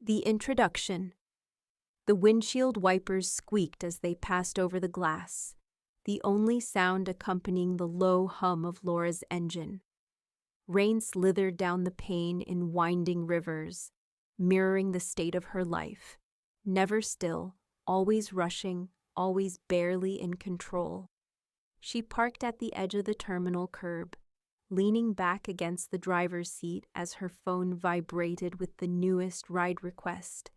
The introduction. The windshield wipers squeaked as they passed over the glass, the only sound accompanying the low hum of Laura's engine. Rain slithered down the pane in winding rivers, mirroring the state of her life, never still, always rushing, always barely in control. She parked at the edge of the terminal curb, leaning back against the driver's seat as her phone vibrated with the newest ride request.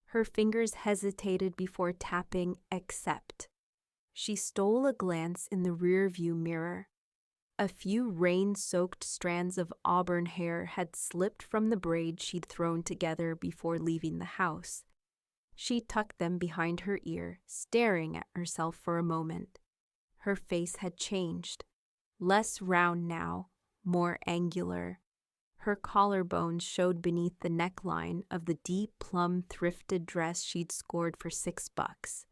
Her fingers hesitated before tapping accept. She stole a glance in the rearview mirror. A few rain-soaked strands of auburn hair had slipped from the braid she'd thrown together before leaving the house. She tucked them behind her ear, staring at herself for a moment. Her face had changed. Less round now, more angular. Her collarbones showed beneath the neckline of the deep plum thrifted dress she'd scored for $6.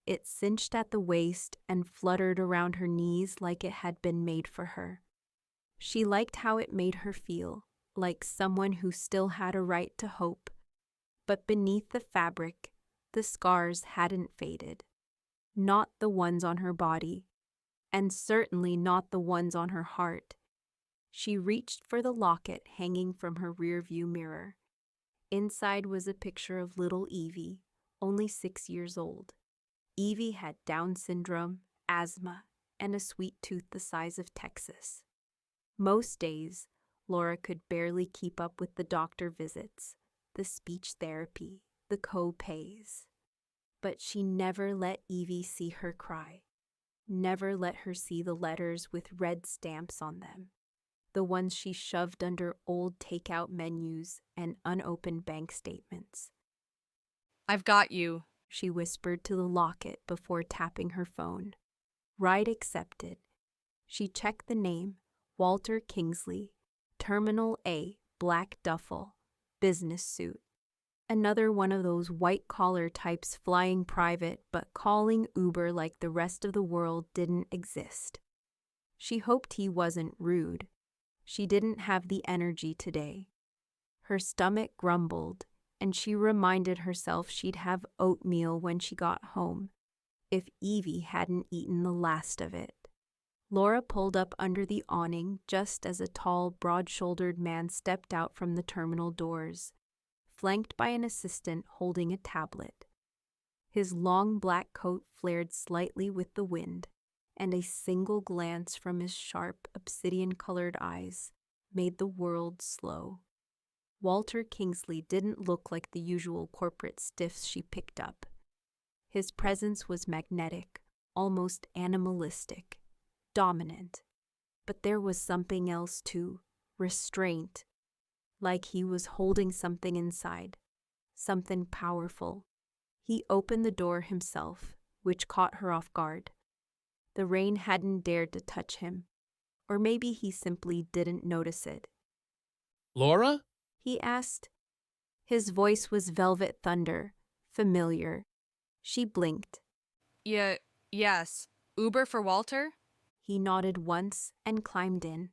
It cinched at the waist and fluttered around her knees like it had been made for her. She liked how it made her feel, like someone who still had a right to hope. But beneath the fabric, the scars hadn't faded. Not the ones on her body, and certainly not the ones on her heart. She reached for the locket hanging from her rearview mirror. Inside was a picture of little Evie, only 6 years old. Evie had Down syndrome, asthma, and a sweet tooth the size of Texas. Most days, Laura could barely keep up with the doctor visits, the speech therapy, the co-pays. But she never let Evie see her cry, never let her see the letters with red stamps on them, the ones she shoved under old takeout menus and unopened bank statements. "I've got you," she whispered to the locket before tapping her phone. Ride accepted. She checked the name, Walter Kingsley, Terminal A, black duffel, business suit. Another one of those white-collar types flying private but calling Uber like the rest of the world didn't exist. She hoped he wasn't rude. She didn't have the energy today. Her stomach grumbled, and she reminded herself she'd have oatmeal when she got home, if Evie hadn't eaten the last of it. Laura pulled up under the awning just as a tall, broad-shouldered man stepped out from the terminal doors, flanked by an assistant holding a tablet. His long black coat flared slightly with the wind, and a single glance from his sharp, obsidian-colored eyes made the world slow. Walter Kingsley didn't look like the usual corporate stiffs she picked up. His presence was magnetic, almost animalistic, dominant. But there was something else too, restraint, like he was holding something inside, something powerful. He opened the door himself, which caught her off guard. The rain hadn't dared to touch him, or maybe he simply didn't notice it. "Laura?" he asked. His voice was velvet thunder, familiar. She blinked. Yes. Uber for Walter?" He nodded once and climbed in.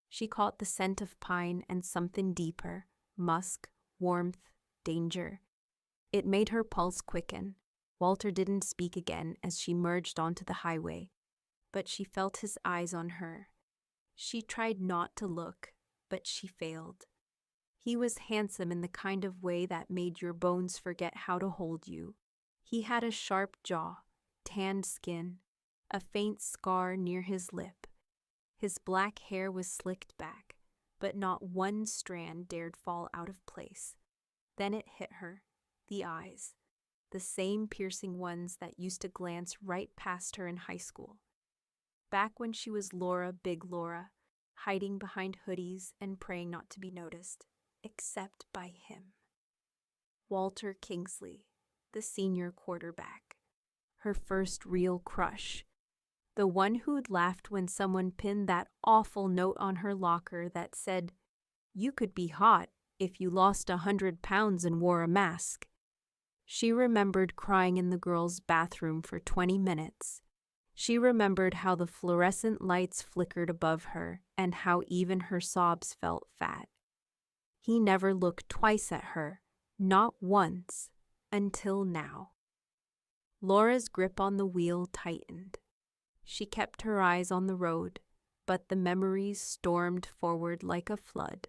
She caught the scent of pine and something deeper, musk, warmth, danger. It made her pulse quicken. Walter didn't speak again as she merged onto the highway, but she felt his eyes on her. She tried not to look, but she failed. He was handsome in the kind of way that made your bones forget how to hold you. He had a sharp jaw, tanned skin, a faint scar near his lip. His black hair was slicked back, but not one strand dared fall out of place. Then it hit her, the eyes, the same piercing ones that used to glance right past her in high school. Back when she was Laura, big Laura, hiding behind hoodies and praying not to be noticed, except by him. Walter Kingsley, the senior quarterback, her first real crush, the one who'd laughed when someone pinned that awful note on her locker that said, "You could be hot if you lost 100 pounds and wore a mask." She remembered crying in the girls' bathroom for 20 minutes. She remembered how the fluorescent lights flickered above her and how even her sobs felt fat. He never looked twice at her, Not once, until now. Laura's grip on the wheel tightened. She kept her eyes on the road, but the memories stormed forward like a flood.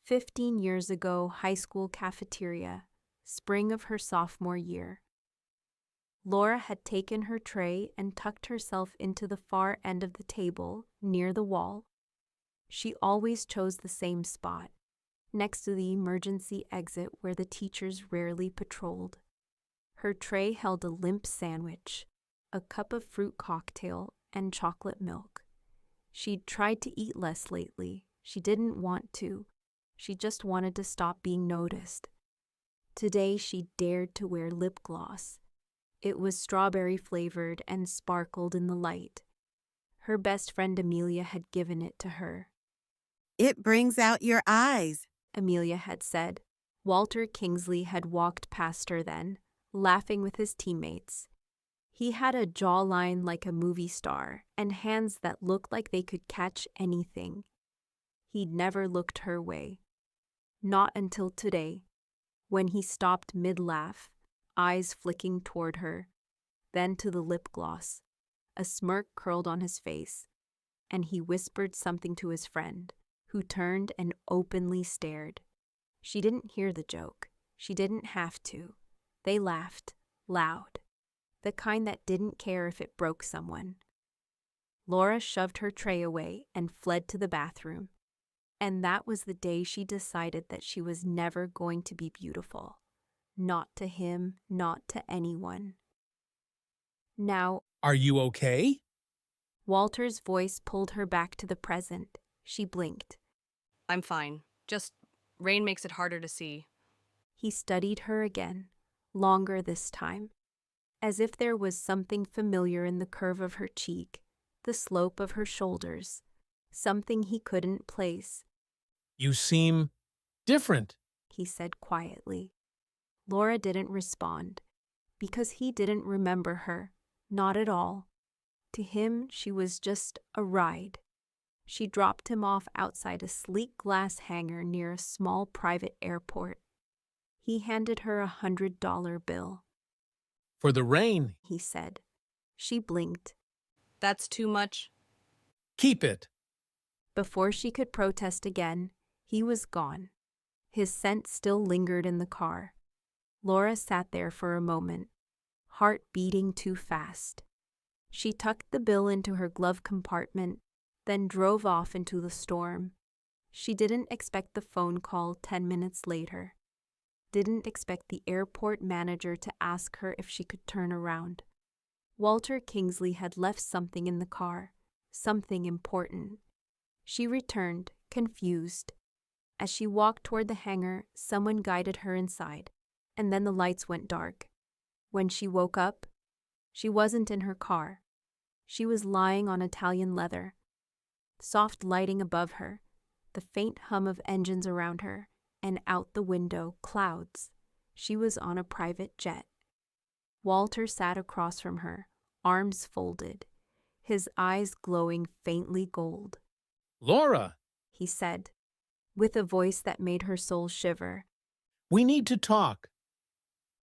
15 years ago, high school cafeteria, spring of her sophomore year. Laura had taken her tray and tucked herself into the far end of the table, near the wall. She always chose the same spot, next to the emergency exit where the teachers rarely patrolled. Her tray held a limp sandwich, a cup of fruit cocktail, and chocolate milk. She'd tried to eat less lately. She didn't want to. She just wanted to stop being noticed. Today she dared to wear lip gloss. It was strawberry flavored and sparkled in the light. Her best friend Amelia had given it to her. It brings out your eyes, Amelia had said. Walter Kingsley had walked past her then, laughing with his teammates. He had a jawline like a movie star and hands that looked like they could catch anything. He'd never looked her way. Not until today, when he stopped mid-laugh, eyes flicking toward her, then to the lip gloss. A smirk curled on his face, and he whispered something to his friend, who turned and openly stared. She didn't hear the joke. She didn't have to. They laughed, loud, the kind that didn't care if it broke someone. Laura shoved her tray away and fled to the bathroom. And that was the day she decided that she was never going to be beautiful. Not to him, not to anyone. Now, Are you okay? Walter's voice pulled her back to the present. She blinked. I'm fine. Just rain makes it harder to see. He studied her again, longer this time, as if there was something familiar in the curve of her cheek, the slope of her shoulders, something he couldn't place. You seem different. He said quietly. Laura didn't respond, because he didn't remember her, not at all. To him, she was just a ride. She dropped him off outside a sleek glass hangar near a small private airport. He handed her $100 bill. For the rain, He said. She blinked. That's too much. keep it. Before she could protest again, he was gone. His scent still lingered in the car. Laura sat there for a moment, heart beating too fast. She tucked the bill into her glove compartment, then drove off into the storm. She didn't expect the phone call 10 minutes later. Didn't expect the airport manager to ask her if she could turn around. Walter Kingsley had left something in the car, something important. She returned, confused. As she walked toward the hangar, someone guided her inside, and then the lights went dark. When she woke up, she wasn't in her car. She was lying on Italian leather. Soft lighting above her, the faint hum of engines around her, and out the window, clouds. She was on a private jet. Walter sat across from her, arms folded, his eyes glowing faintly gold. Laura, He said, with a voice that made her soul shiver. we need to talk.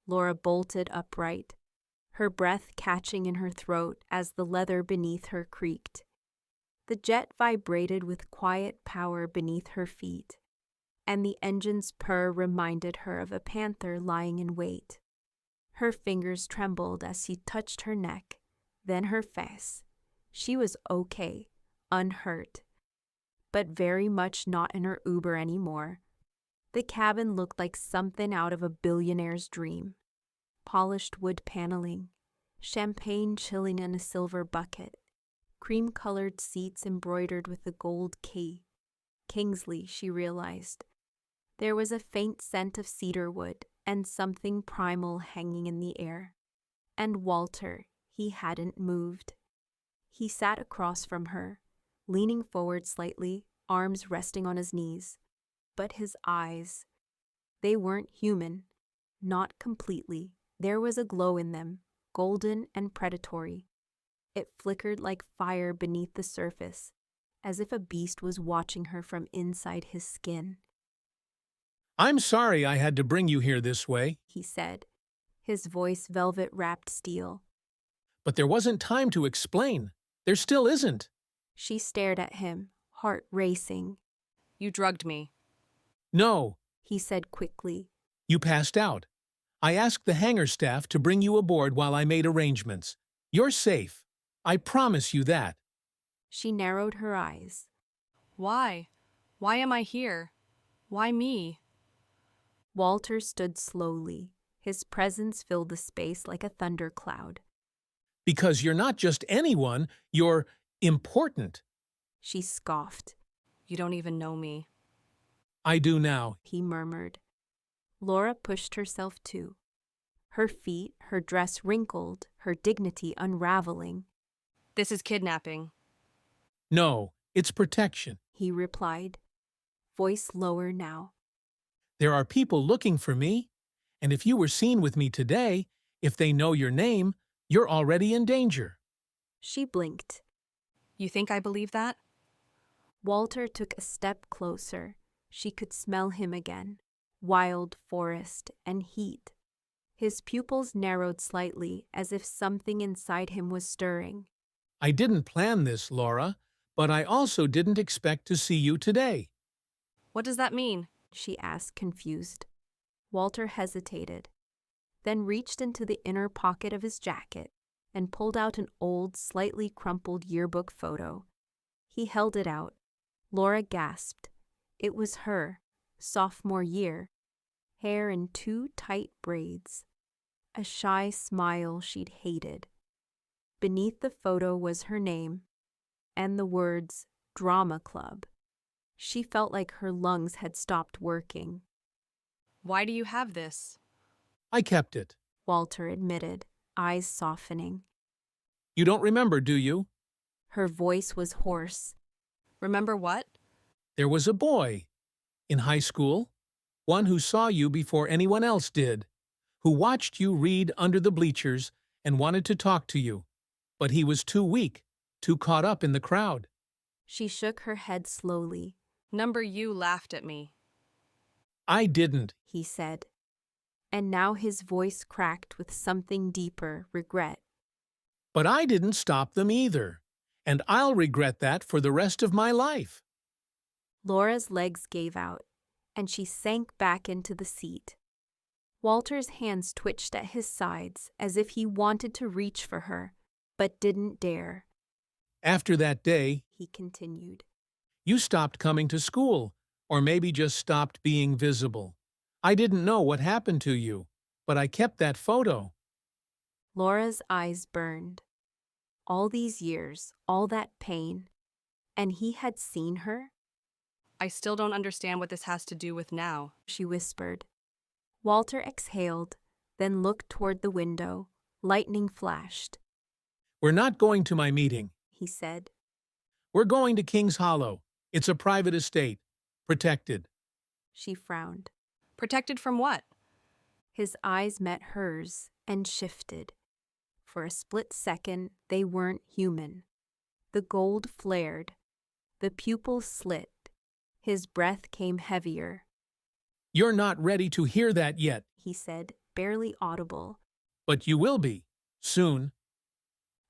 Laura bolted upright, her breath catching in her throat as the leather beneath her creaked. The jet vibrated with quiet power beneath her feet, and the engine's purr reminded her of a panther lying in wait. Her fingers trembled as he touched her neck, then her face. She was okay, unhurt, but very much not in her Uber anymore. The cabin looked like something out of a billionaire's dream. Polished wood paneling, champagne chilling in a silver bucket, cream-colored seats embroidered with a gold key. Kingsley, she realized. There was a faint scent of cedar wood and something primal hanging in the air. And Walter, he hadn't moved. He sat across from her, leaning forward slightly, arms resting on his knees. But his eyes, they weren't human, not completely. There was a glow in them, golden and predatory. It flickered like fire beneath the surface, as if a beast was watching her from inside his skin. I'm sorry I had to bring you here this way, he said, his voice velvet-wrapped steel. but there wasn't time to explain. There still isn't. She stared at him, heart racing. You drugged me. No, He said quickly. you passed out. I asked the hangar staff to bring you aboard while I made arrangements. You're safe. I promise you that. She narrowed her eyes. Why? Why am I here? Why me? Walter stood slowly. His presence filled the space like a thundercloud. Because you're not just anyone, you're important. She scoffed. You don't even know me. I do now. He murmured. Laura pushed herself too. Her feet, her dress wrinkled, her dignity unraveling. This is kidnapping. No, it's protection. He replied, voice lower now. There are people looking for me, and if you were seen with me today, if they know your name, you're already in danger. She blinked. You think I believe that? Walter took a step closer. She could smell him again. Wild forest and heat. His pupils narrowed slightly as if something inside him was stirring. I didn't plan this, Laura, but I also didn't expect to see you today. What does that mean? She asked, confused. Walter hesitated, then reached into the inner pocket of his jacket and pulled out an old, slightly crumpled yearbook photo. He held it out. Laura gasped. It was her, sophomore year, hair in 2 tight braids. A shy smile she'd hated. Beneath the photo was her name and the words Drama Club. She felt like her lungs had stopped working. Why do you have this? I kept it. Walter admitted, eyes softening. You don't remember, do you? Her voice was hoarse. Remember what? There was a boy in high school, one who saw you before anyone else did, who watched you read under the bleachers and wanted to talk to you, but he was too weak, too caught up in the crowd. She shook her head slowly. Number you laughed at me. I didn't. He said. And now his voice cracked with something deeper, regret. But I didn't stop them either, and I'll regret that for the rest of my life. Laura's legs gave out, and she sank back into the seat. Walter's hands twitched at his sides as if he wanted to reach for her, but didn't dare. After that day, He continued. you stopped coming to school, or maybe just stopped being visible. I didn't know what happened to you, but I kept that photo. Laura's eyes burned. All these years, all that pain, and he had seen her? I still don't understand what this has to do with now. She whispered. Walter exhaled, then looked toward the window. Lightning flashed. We're not going to my meeting. He said. We're going to King's Hollow. It's a private estate. Protected. She frowned. Protected from what? His eyes met hers and shifted. For a split second, they weren't human. The gold flared. The pupils slit. His breath came heavier. You're not ready to hear that yet, He said, barely audible. but you will be. Soon.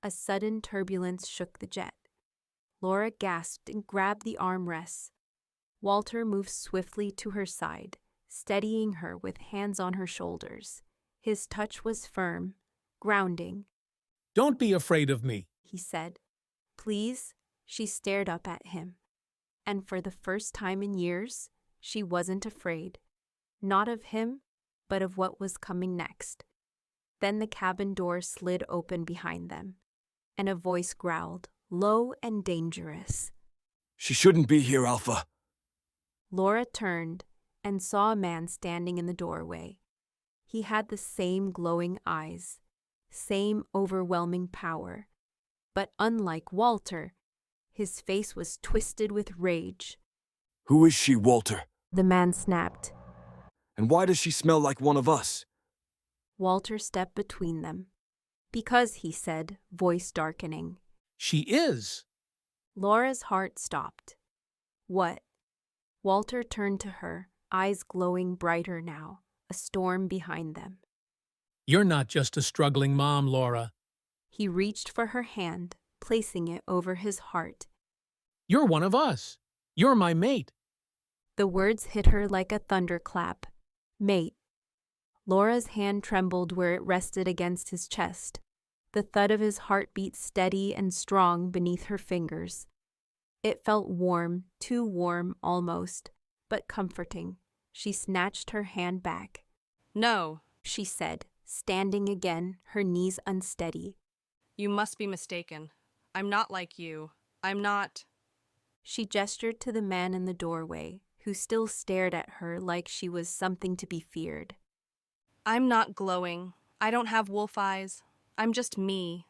A sudden turbulence shook the jet. Laura gasped and grabbed the armrests. Walter moved swiftly to her side, steadying her with hands on her shoulders. His touch was firm, grounding. Don't be afraid of me. He said. Please? She stared up at him. And for the first time in years, she wasn't afraid. Not of him, but of what was coming next. Then the cabin door slid open behind them, and a voice growled, low and dangerous. She shouldn't be here, Alpha. Laura turned and saw a man standing in the doorway. He had the same glowing eyes, same overwhelming power. But unlike Walter, his face was twisted with rage. Who is she, Walter? The man snapped. And why does she smell like one of us? Walter stepped between them. Because, he said, voice darkening. She is. Laura's heart stopped. What? Walter turned to her, eyes glowing brighter now, a storm behind them. You're not just a struggling mom, Laura. He reached for her hand, placing it over his heart. You're one of us. You're my mate. The words hit her like a thunderclap. Mate. Laura's hand trembled where it rested against his chest. The thud of his heart beat steady and strong beneath her fingers. It felt warm, too warm almost, but comforting. She snatched her hand back. No, She said, standing again, her knees unsteady. you must be mistaken. I'm not like you. I'm not. She gestured to the man in the doorway, who still stared at her like she was something to be feared. I'm not glowing. I don't have wolf eyes. I'm just me.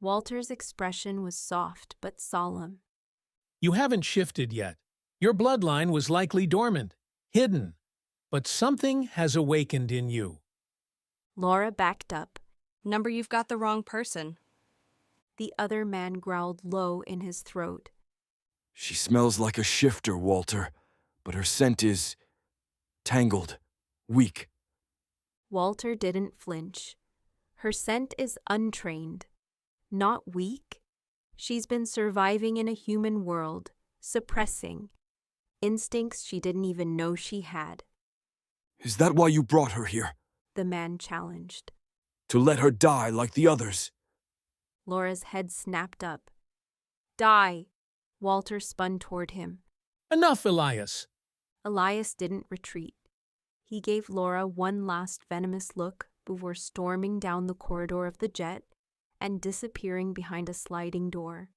Walter's expression was soft but solemn. You haven't shifted yet. Your bloodline was likely dormant, hidden, but something has awakened in you. Laura backed up. Number, you've got the wrong person. The other man growled low in his throat. She smells like a shifter, Walter, but her scent is tangled, weak. Walter didn't flinch. Her scent is untrained, not weak. She's been surviving in a human world, suppressing instincts she didn't even know she had. Is that why you brought her here? The man challenged. To let her die like the others? Laura's head snapped up. Die! Walter spun toward him. Enough, Elias. Elias didn't retreat. He gave Laura one last venomous look before storming down the corridor of the jet and disappearing behind a sliding door.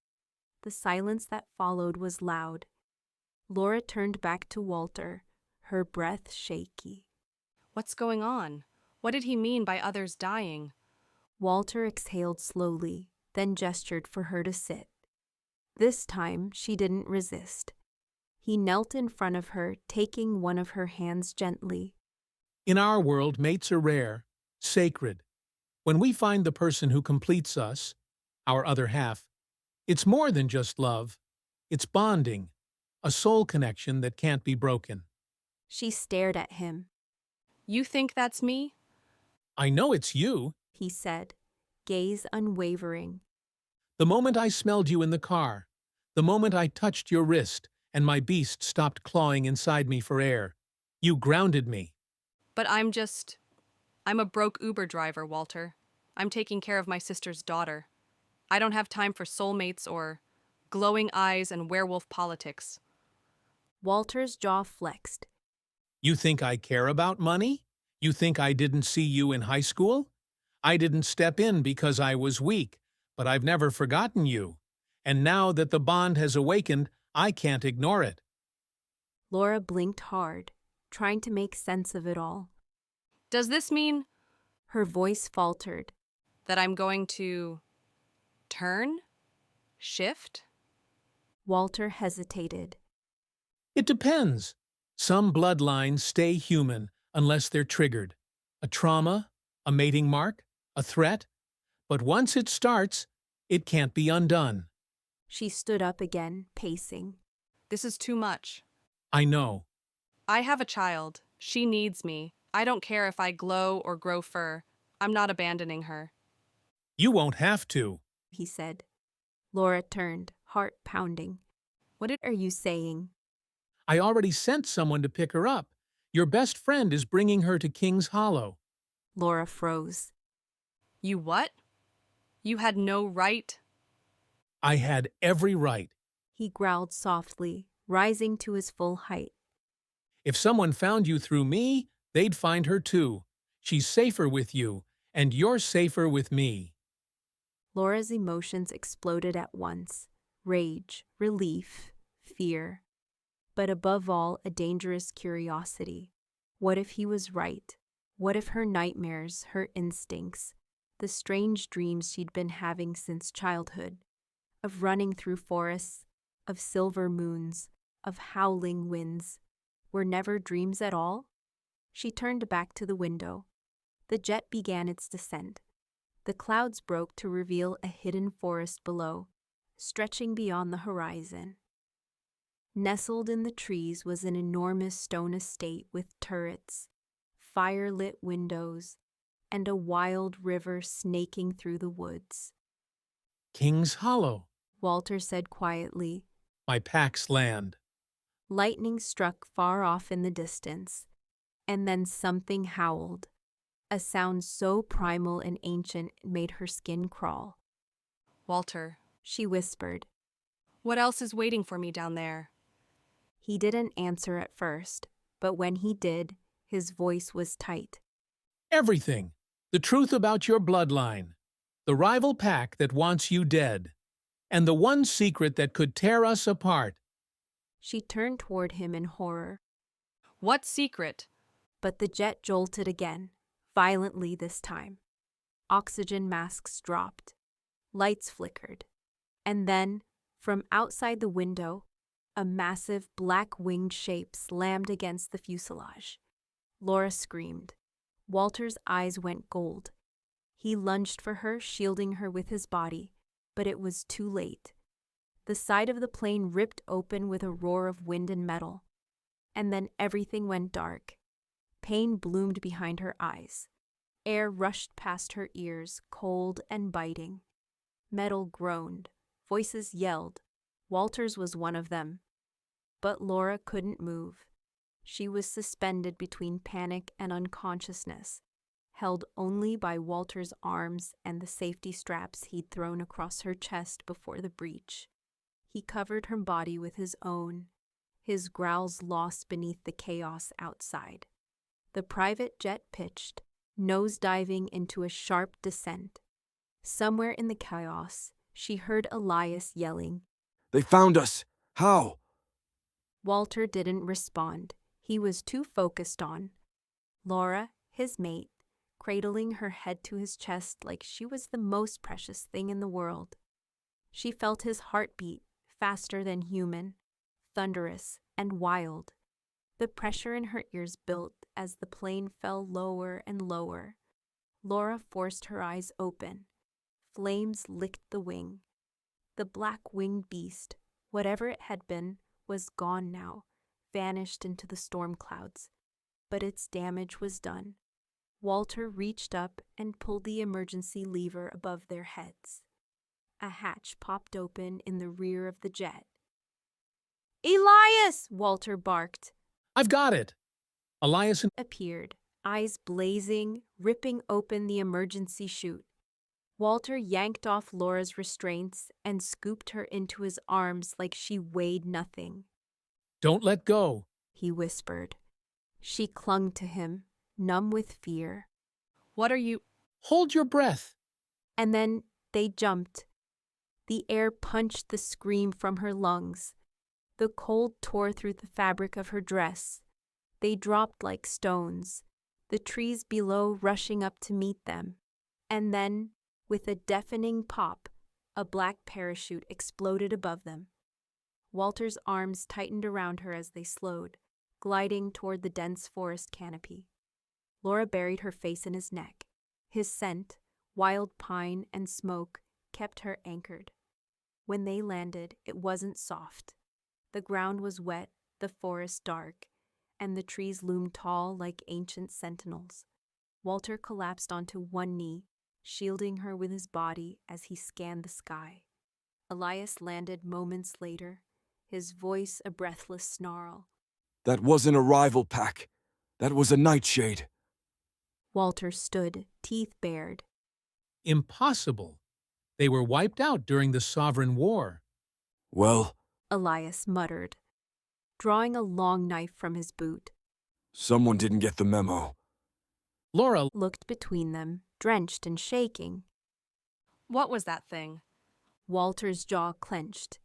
The silence that followed was loud. Laura turned back to Walter, her breath shaky. What's going on? What did he mean by others dying? Walter exhaled slowly, then gestured for her to sit. This time, she didn't resist. He knelt in front of her, taking one of her hands gently. In our world, mates are rare, sacred. When we find the person who completes us, our other half, it's more than just love. It's bonding, a soul connection that can't be broken. She stared at him. You think that's me? I know it's you. He said, gaze unwavering. The moment I smelled you in the car, the moment I touched your wrist and my beast stopped clawing inside me for air, you grounded me. But I'm a broke Uber driver, Walter. I'm taking care of my sister's daughter. I don't have time for soulmates or glowing eyes and werewolf politics. Walter's jaw flexed. You think I care about money? You think I didn't see you in high school? I didn't step in because I was weak, but I've never forgotten you. And now that the bond has awakened, I can't ignore it. Laura blinked hard, trying to make sense of it all. Does this mean Her voice faltered. that I'm going to turn? Shift? Walter hesitated. It depends. Some bloodlines stay human unless they're triggered. A trauma, a mating mark, a threat. But once it starts, it can't be undone. She stood up again, pacing. This is too much. I know. I have a child. She needs me. I don't care if I glow or grow fur. I'm not abandoning her. You won't have to. He said. Laura turned, heart pounding. What are you saying? I already sent someone to pick her up. Your best friend is bringing her to King's Hollow. Laura froze. You what? You had no right? I had every right. He growled softly, rising to his full height. If someone found you through me, they'd find her too. She's safer with you, and you're safer with me. Laura's emotions exploded at once. Rage, relief, fear. But above all, a dangerous curiosity. What if he was right? What if her nightmares, her instincts, the strange dreams she'd been having since childhood, of running through forests, of silver moons, of howling winds, were never dreams at all? She turned back to the window. The jet began its descent. The clouds broke to reveal a hidden forest below, stretching beyond the horizon. Nestled in the trees was an enormous stone estate with turrets, fire-lit windows, and a wild river snaking through the woods. King's Hollow, Walter said quietly. my pack's land. Lightning struck far off in the distance, and then something howled, a sound so primal and ancient it made her skin crawl. Walter, She whispered. what else is waiting for me down there? He didn't answer at first, but when he did, his voice was tight. Everything. The truth about your bloodline. The rival pack that wants you dead. And the one secret that could tear us apart. She turned toward him in horror, What secret? but the jet jolted again, violently this time. Oxygen masks dropped. Lights flickered. And then, from outside the window, a massive black-winged shape slammed against the fuselage. Laura screamed. Walter's eyes went gold. He lunged for her, shielding her with his body, but it was too late. The side of the plane ripped open with a roar of wind and metal. And then everything went dark. Pain bloomed behind her eyes. Air rushed past her ears, cold and biting. Metal groaned. Voices yelled. Walter's was one of them. But Laura couldn't move. She was suspended between panic and unconsciousness, held only by Walter's arms and the safety straps he'd thrown across her chest before the breach. He covered her body with his own, his growls lost beneath the chaos outside. The private jet pitched, nose-diving into a sharp descent. Somewhere in the chaos, she heard Elias yelling. They found us! How? Walter didn't respond. He was too focused on Laura, his mate, cradling her head to his chest like she was the most precious thing in the world. She felt his heartbeat, faster than human, thunderous and wild. The pressure in her ears built as the plane fell lower and lower. Laura forced her eyes open. Flames licked the wing. The black-winged beast, whatever it had been, was gone now, vanished into the storm clouds. But its damage was done. Walter reached up and pulled the emergency lever above their heads. A hatch popped open in the rear of the jet. "Elias!" Walter barked. I've got it. Elias Appeared, eyes blazing, ripping open the emergency chute. Walter yanked off Laura's restraints and scooped her into his arms like she weighed nothing. Don't let go. He whispered. She clung to him, numb with fear. What are you? Hold your breath. And then they jumped. The air punched the scream from her lungs. The cold tore through the fabric of her dress. They dropped like stones, the trees below rushing up to meet them. And then, with a deafening pop, a black parachute exploded above them. Walter's arms tightened around her as they slowed, gliding toward the dense forest canopy. Laura buried her face in his neck. His scent, wild pine and smoke, kept her anchored. When they landed, it wasn't soft. The ground was wet, the forest dark, and the trees loomed tall like ancient sentinels. Walter collapsed onto one knee, shielding her with his body as he scanned the sky. Elias landed moments later, his voice a breathless snarl. That wasn't a rival pack. That was a nightshade. Walter stood, teeth bared. Impossible. They were wiped out during the Sovereign War. Well, Elias muttered, drawing a long knife from his boot. someone didn't get the memo. Laura Looked between them, drenched and shaking. What was that thing? Walter's jaw clenched.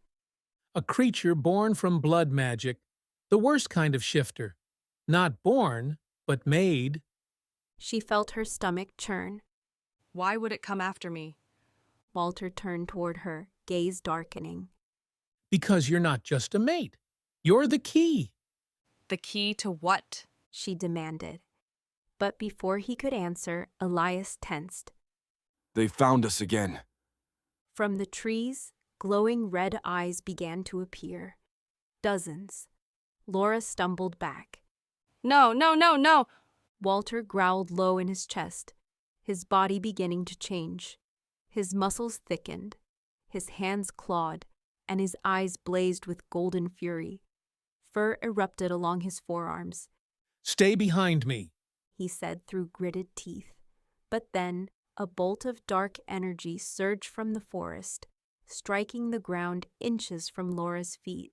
a creature born from blood magic, the worst kind of shifter. Not born, but made. She felt her stomach churn. Why would it come after me? Walter turned toward her, gaze darkening. Because you're not just a mate. You're the key. The key to what? She demanded. But before he could answer, Elias tensed. They found us again. From the trees, glowing red eyes began to appear. Dozens. Laura stumbled back. No, no, no, no! Walter growled low in his chest, his body beginning to change. His muscles thickened, his hands clawed, and his eyes blazed with golden fury. Fur erupted along his forearms. Stay behind me. He said through gritted teeth. But then, a bolt of dark energy surged from the forest, striking the ground inches from Laura's feet.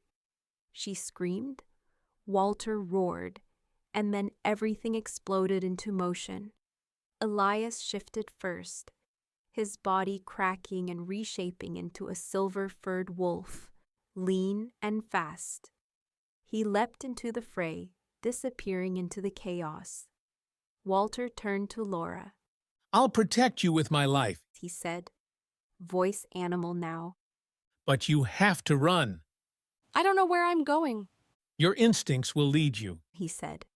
She screamed. Walter roared, and then everything exploded into motion. Elias shifted first, his body cracking and reshaping into a silver-furred wolf, lean and fast. He leapt into the fray, disappearing into the chaos. Walter turned to Laura. I'll protect you with my life, He said, voice animal now. but you have to run. I don't know where I'm going. Your instincts will lead you. He said.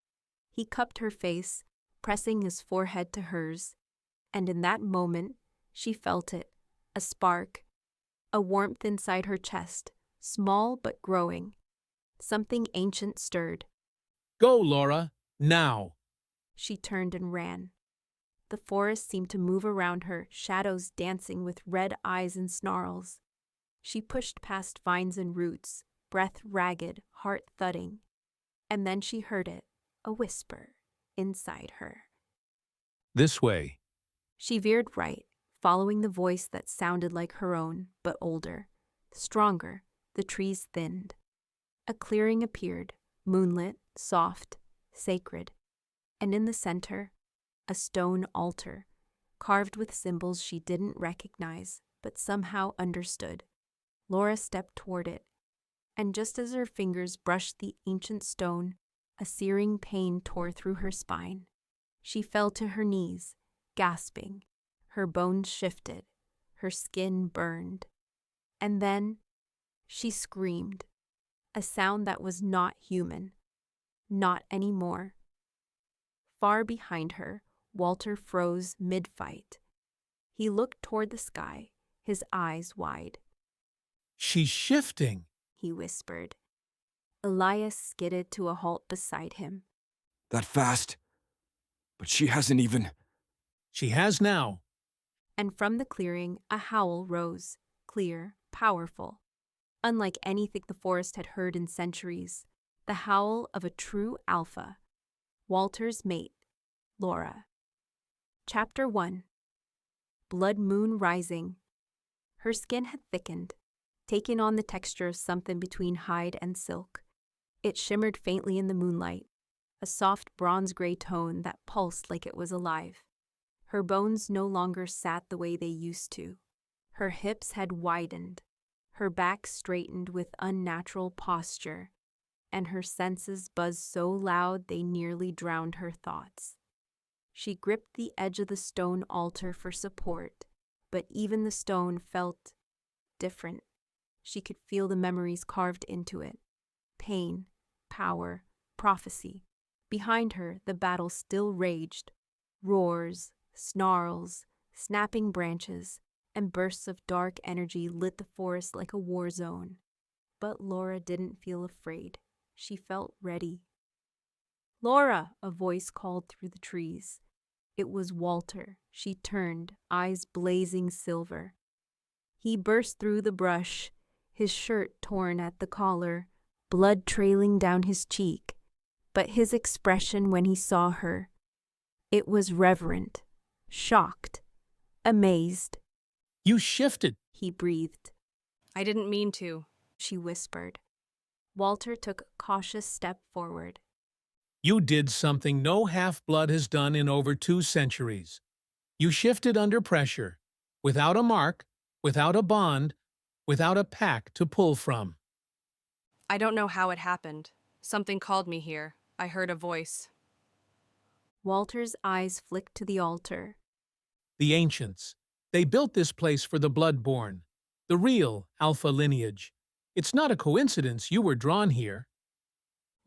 He cupped her face, pressing his forehead to hers, and in that moment, she felt it, a spark, a warmth inside her chest, small but growing. Something ancient stirred. Go, Laura, now. She turned and ran. The forest seemed to move around her, shadows dancing with red eyes and snarls. She pushed past vines and roots, breath ragged, heart thudding. And then she heard it, a whisper, inside her. This way. She veered right, following the voice that sounded like her own, but older. Stronger, the trees thinned. A clearing appeared, moonlit, soft, sacred. And in the center, a stone altar, carved with symbols she didn't recognize, but somehow understood. Laura stepped toward it, and just as her fingers brushed the ancient stone, a searing pain tore through her spine. She fell to her knees, gasping. Her bones shifted, her skin burned. And then she screamed, a sound that was not human, not anymore. Far behind her, Walter froze mid-fight. He looked toward the sky, his eyes wide. She's shifting. He whispered. Elias skidded to a halt beside him. That fast? But she hasn't even... She has now. And from the clearing, a howl rose, clear, powerful. Unlike anything the forest had heard in centuries, the howl of a true alpha. Walter's mate, Laura. Chapter 1. Blood moon rising. Her skin had thickened, taken on the texture of something between hide and silk. It shimmered faintly in the moonlight, a soft bronze-gray tone that pulsed like it was alive. Her bones no longer sat the way they used to. Her hips had widened, her back straightened with unnatural posture, and her senses buzzed so loud they nearly drowned her thoughts. She gripped the edge of the stone altar for support, but even the stone felt different. She could feel the memories carved into it. Pain, power, prophecy. Behind her, the battle still raged. Roars, snarls, snapping branches, and bursts of dark energy lit the forest like a war zone. But Laura didn't feel afraid. She felt ready. "Laura!" a voice called through the trees. It was Walter. She turned, eyes blazing silver. He burst through the brush, his shirt torn at the collar, blood trailing down his cheek. But his expression when he saw her, it was reverent, shocked, amazed. You shifted. He breathed. I didn't mean to. She whispered. Walter took a cautious step forward. You did something no half-blood has done in over 2 centuries. You shifted under pressure, without a mark, without a bond, without a pack to pull from. I don't know how it happened. Something called me here. I heard a voice. Walter's eyes flicked to the altar. The ancients. They built this place for the bloodborne, the real alpha lineage. It's not a coincidence you were drawn here.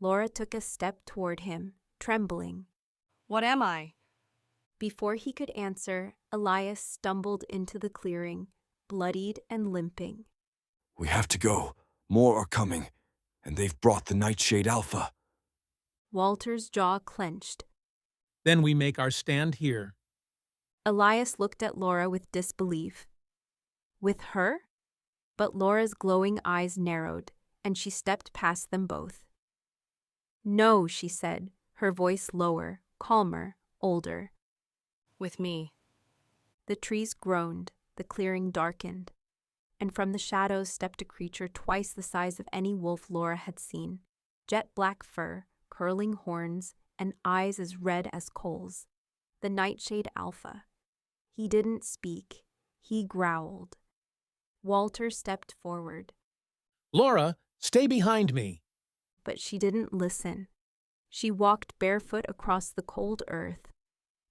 Laura took a step toward him, trembling. What am I? Before he could answer, Elias stumbled into the clearing, bloodied and limping. We have to go. More are coming. And they've brought the Nightshade Alpha. Walter's jaw clenched. Then we make our stand here. Elias looked at Laura with disbelief. With her? But Laura's glowing eyes narrowed, and she stepped past them both. No, she said, her voice lower, calmer, older. With me. The trees groaned, the clearing darkened, and from the shadows stepped a creature twice the size of any wolf Laura had seen, jet-black fur, curling horns, and eyes as red as coals. The Nightshade Alpha. He didn't speak. He growled. Walter stepped forward. Laura, stay behind me. But she didn't listen. She walked barefoot across the cold earth,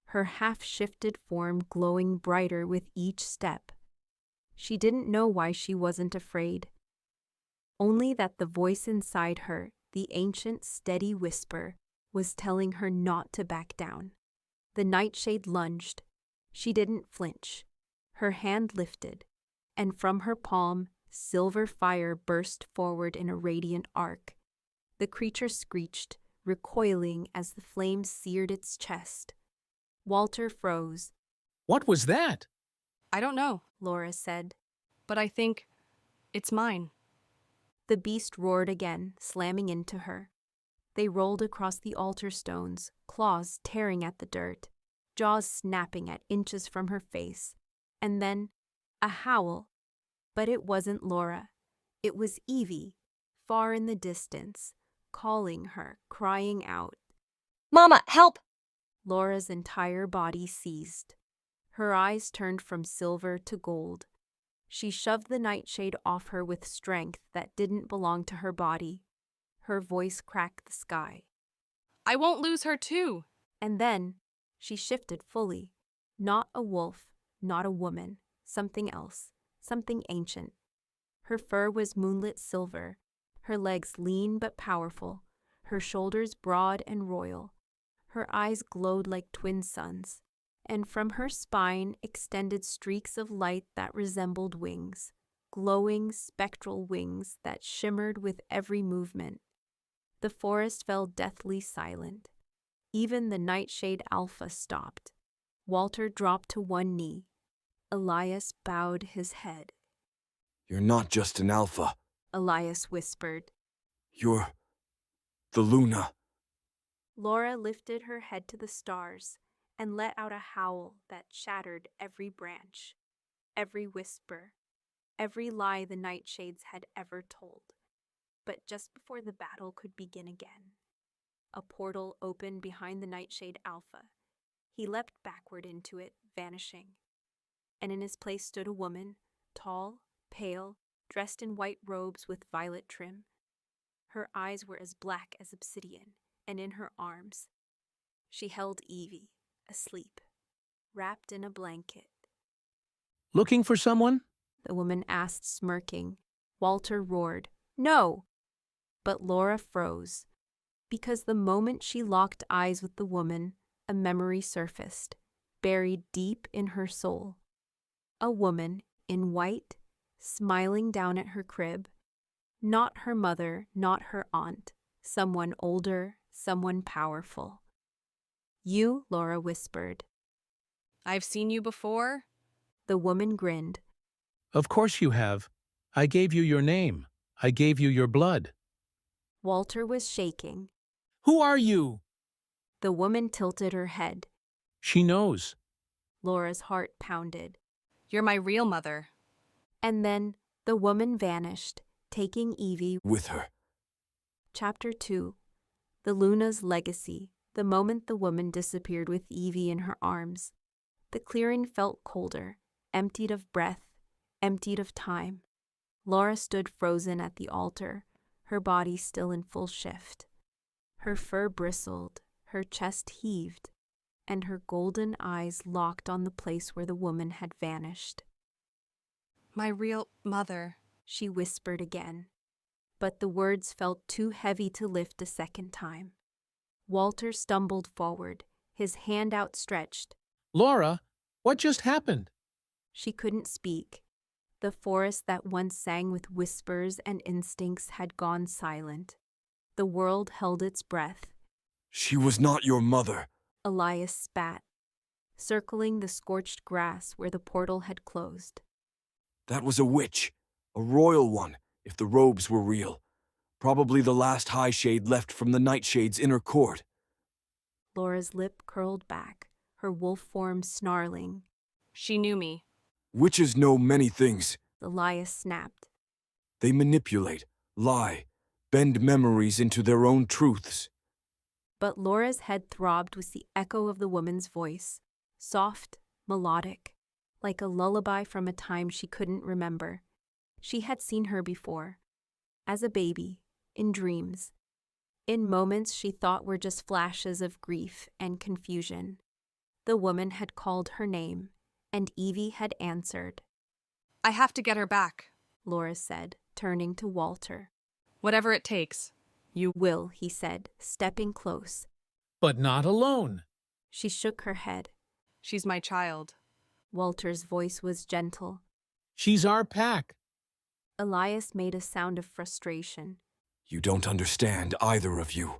her half-shifted form glowing brighter with each step. She didn't know why she wasn't afraid. Only that the voice inside her, the ancient, steady whisper, was telling her not to back down. The Nightshade lunged. She didn't flinch. Her hand lifted, and from her palm, silver fire burst forward in a radiant arc. The creature screeched, recoiling as the flames seared its chest. Walter froze. What was that? I don't know, Laura said. but I think it's mine. The beast roared again, slamming into her. They rolled across the altar stones, claws tearing at the dirt, jaws snapping at inches from her face, and then a howl. But it wasn't Laura. It was Evie, far in the distance, calling her, crying out. Mama, help! Laura's entire body seized. Her eyes turned from silver to gold. She shoved the nightshade off her with strength that didn't belong to her body. Her voice cracked the sky. I won't lose her too. And then she shifted fully. Not a wolf, not a woman, something else, something ancient. Her fur was moonlit silver, her legs lean but powerful, her shoulders broad and royal. Her eyes glowed like twin suns, and from her spine extended streaks of light that resembled wings, glowing spectral wings that shimmered with every movement. The forest fell deathly silent. Even the Nightshade Alpha stopped. Walter dropped to one knee. Elias bowed his head. You're not just an alpha. Elias whispered. You're the Luna. Laura lifted her head to the stars and let out a howl that shattered every branch, every whisper, every lie the nightshades had ever told. But just before the battle could begin again, a portal opened behind the Nightshade Alpha. He leapt backward into it, vanishing. And in his place stood a woman, tall, pale, dressed in white robes with violet trim. Her eyes were as black as obsidian, and in her arms she held Evie, asleep, wrapped in a blanket. Looking for someone? The woman asked, smirking. Walter roared, "No!" But Laura froze, because the moment she locked eyes with the woman, a memory surfaced, buried deep in her soul. A woman in white, smiling down at her crib. Not her mother, not her aunt, someone older, someone powerful. "You," Laura whispered. I've seen you before. The woman grinned. Of course you have. I gave you your name. I gave you your blood. Walter was shaking. Who are you? The woman tilted her head. She knows. Laura's heart pounded. You're my real mother. And then the woman vanished, taking Evie With her. Chapter 2. The Luna's Legacy. The moment the woman disappeared with Evie in her arms, the clearing felt colder, emptied of breath, emptied of time. Laura stood frozen at the altar, her body still in full shift. Her fur bristled, her chest heaved, and her golden eyes locked on the place where the woman had vanished. My real mother. She whispered again, but the words felt too heavy to lift a second time. Walter stumbled forward, his hand outstretched. Laura, what just happened? She couldn't speak. The forest that once sang with whispers and instincts had gone silent. The world held its breath. She was not your mother. Elias spat, circling the scorched grass where the portal had closed. That was a witch. A royal one, if the robes were real. Probably the last high shade left from the Nightshade's inner court. Laura's lip curled back, her wolf form snarling. She knew me. Witches know many things. Elias snapped. They manipulate, lie, bend memories into their own truths. But Laura's head throbbed with the echo of the woman's voice, soft, melodic, like a lullaby from a time she couldn't remember. She had seen her before, as a baby, in dreams, in moments she thought were just flashes of grief and confusion. The woman had called her name, and Evie had answered. I have to get her back. Laura said, turning to Walter. Whatever it takes. You Will, he said, stepping close. But not alone. She shook her head. She's my child. Walter's voice was gentle. She's our pack. Elias made a sound of frustration. You don't understand, either of you.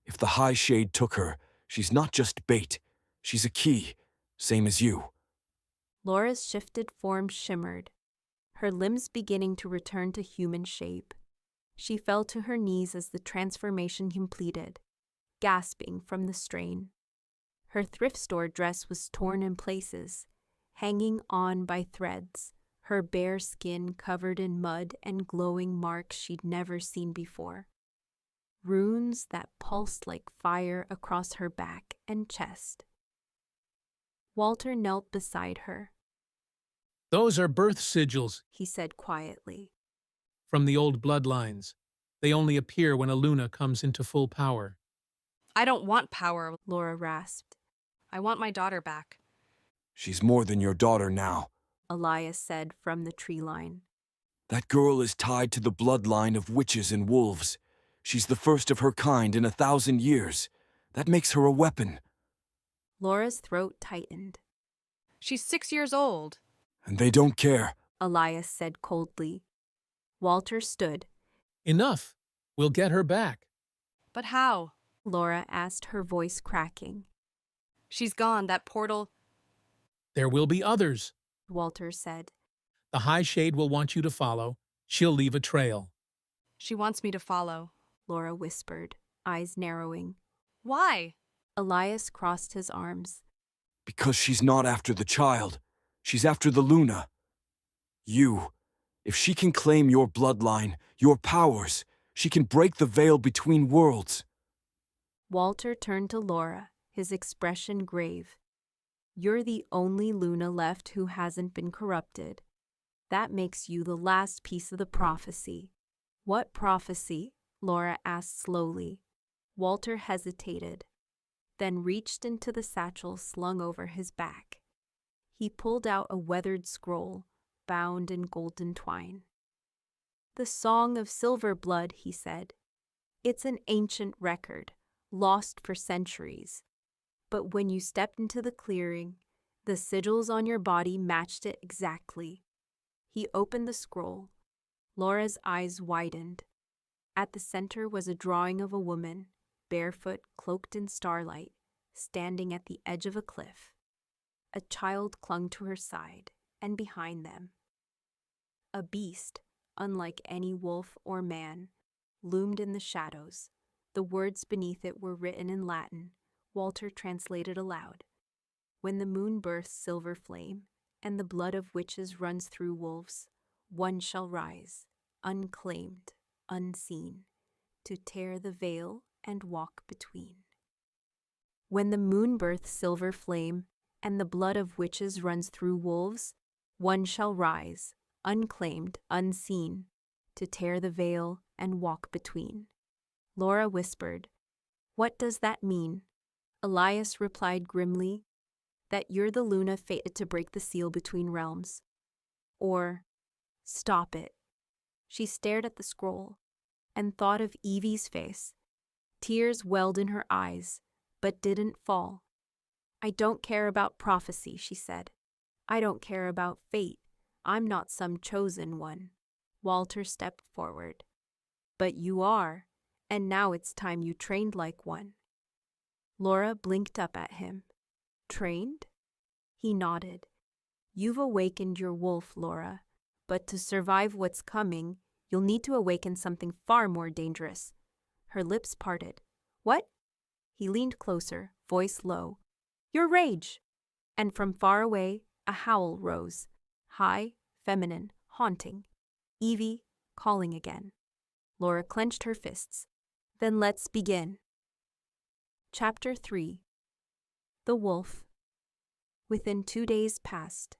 If the High Shade took her, she's not just bait. She's a key, same as you. Laura's shifted form shimmered, her limbs beginning to return to human shape. She fell to her knees as the transformation completed, gasping from the strain. Her thrift store dress was torn in places, hanging on by threads, her bare skin covered in mud and glowing marks she'd never seen before. Runes that pulsed like fire across her back and chest. Walter knelt beside her. Those are birth sigils He said quietly. from the old bloodlines. They only appear when a Luna comes into full power. I don't want power. Laura rasped. I want my daughter back. She's more than your daughter now. Elias said from the tree line. That girl is tied to the bloodline of witches and wolves. She's the first of her kind in 1,000 years. That makes her a weapon. Laura's throat tightened. She's 6 years old. And they don't care. Elias said coldly. Walter stood. Enough. We'll get her back. But how? Laura asked, her voice cracking. She's gone. That portal. There will be others. Walter said. The High Shade will want you to follow. She'll leave a trail. She wants me to follow. Laura whispered, eyes narrowing. Why? Elias crossed his arms. Because she's not after the child. She's after the Luna. You. If she can claim your bloodline, your powers, she can break the veil between worlds. Walter turned to Laura, his expression grave. You're the only Luna left who hasn't been corrupted. That makes you the last piece of the prophecy. What prophecy? Laura asked slowly. Walter hesitated, then reached into the satchel slung over his back. He pulled out a weathered scroll, bound in golden twine. The Song of Silver Blood, he said. It's an ancient record, lost for centuries. But when you stepped into the clearing, the sigils on your body matched it exactly. He opened the scroll. Laura's eyes widened. At the center was a drawing of a woman, barefoot, cloaked in starlight, standing at the edge of a cliff. A child clung to her side, and behind them. A beast, unlike any wolf or man, loomed in the shadows. The words beneath it were written in Latin. Walter translated aloud. When the moon births silver flame, and the blood of witches runs through wolves, one shall rise, unclaimed, unseen, to tear the veil and walk between. When the moon births silver flame, and the blood of witches runs through wolves, one shall rise, unclaimed, unseen, to tear the veil and walk between. Laura whispered, What does that mean? Elias replied grimly, that you're the Luna fated to break the seal between realms. Or, stop it. She stared at the scroll and thought of Evie's face. Tears welled in her eyes, but didn't fall. I don't care about prophecy, she said. I don't care about fate. I'm not some chosen one. Walter stepped forward. But you are, and now it's time you trained like one. Laura blinked up at him. Trained? He nodded. You've awakened your wolf, Laura, but to survive what's coming, you'll need to awaken something far more dangerous. Her lips parted. What? He leaned closer, voice low. Your rage! And from far away, a howl rose. High, feminine, haunting. Evie, calling again. Laura clenched her fists. Then let's begin. Chapter 3. The Wolf. Within 2 days passed,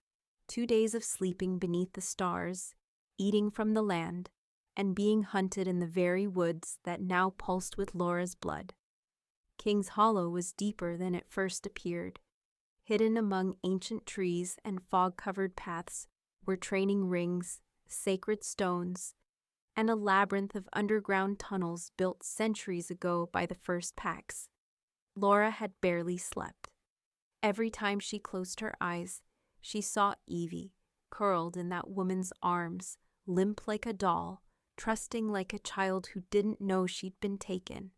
2 days of sleeping beneath the stars, eating from the land, and being hunted in the very woods that now pulsed with Laura's blood. King's Hollow was deeper than it first appeared. Hidden among ancient trees and fog-covered paths were training rings, sacred stones, and a labyrinth of underground tunnels built centuries ago by the first packs. Laura had barely slept. Every time she closed her eyes, she saw Evie, curled in that woman's arms, limp like a doll, trusting like a child who didn't know she'd been taken.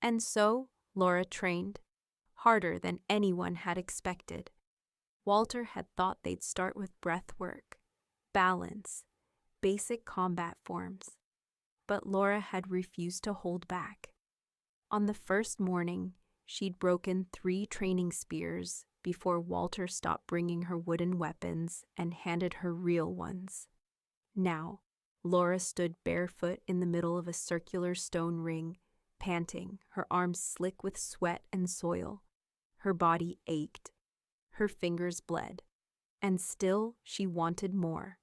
And so, Laura trained, harder than anyone had expected. Walter had thought they'd start with breath work, balance, basic combat forms, but Laura had refused to hold back. On the first morning, she'd broken 3 training spears before Walter stopped bringing her wooden weapons and handed her real ones. Now, Laura stood barefoot in the middle of a circular stone ring, panting, her arms slick with sweat and soil. Her body ached. Her fingers bled. And still she wanted more.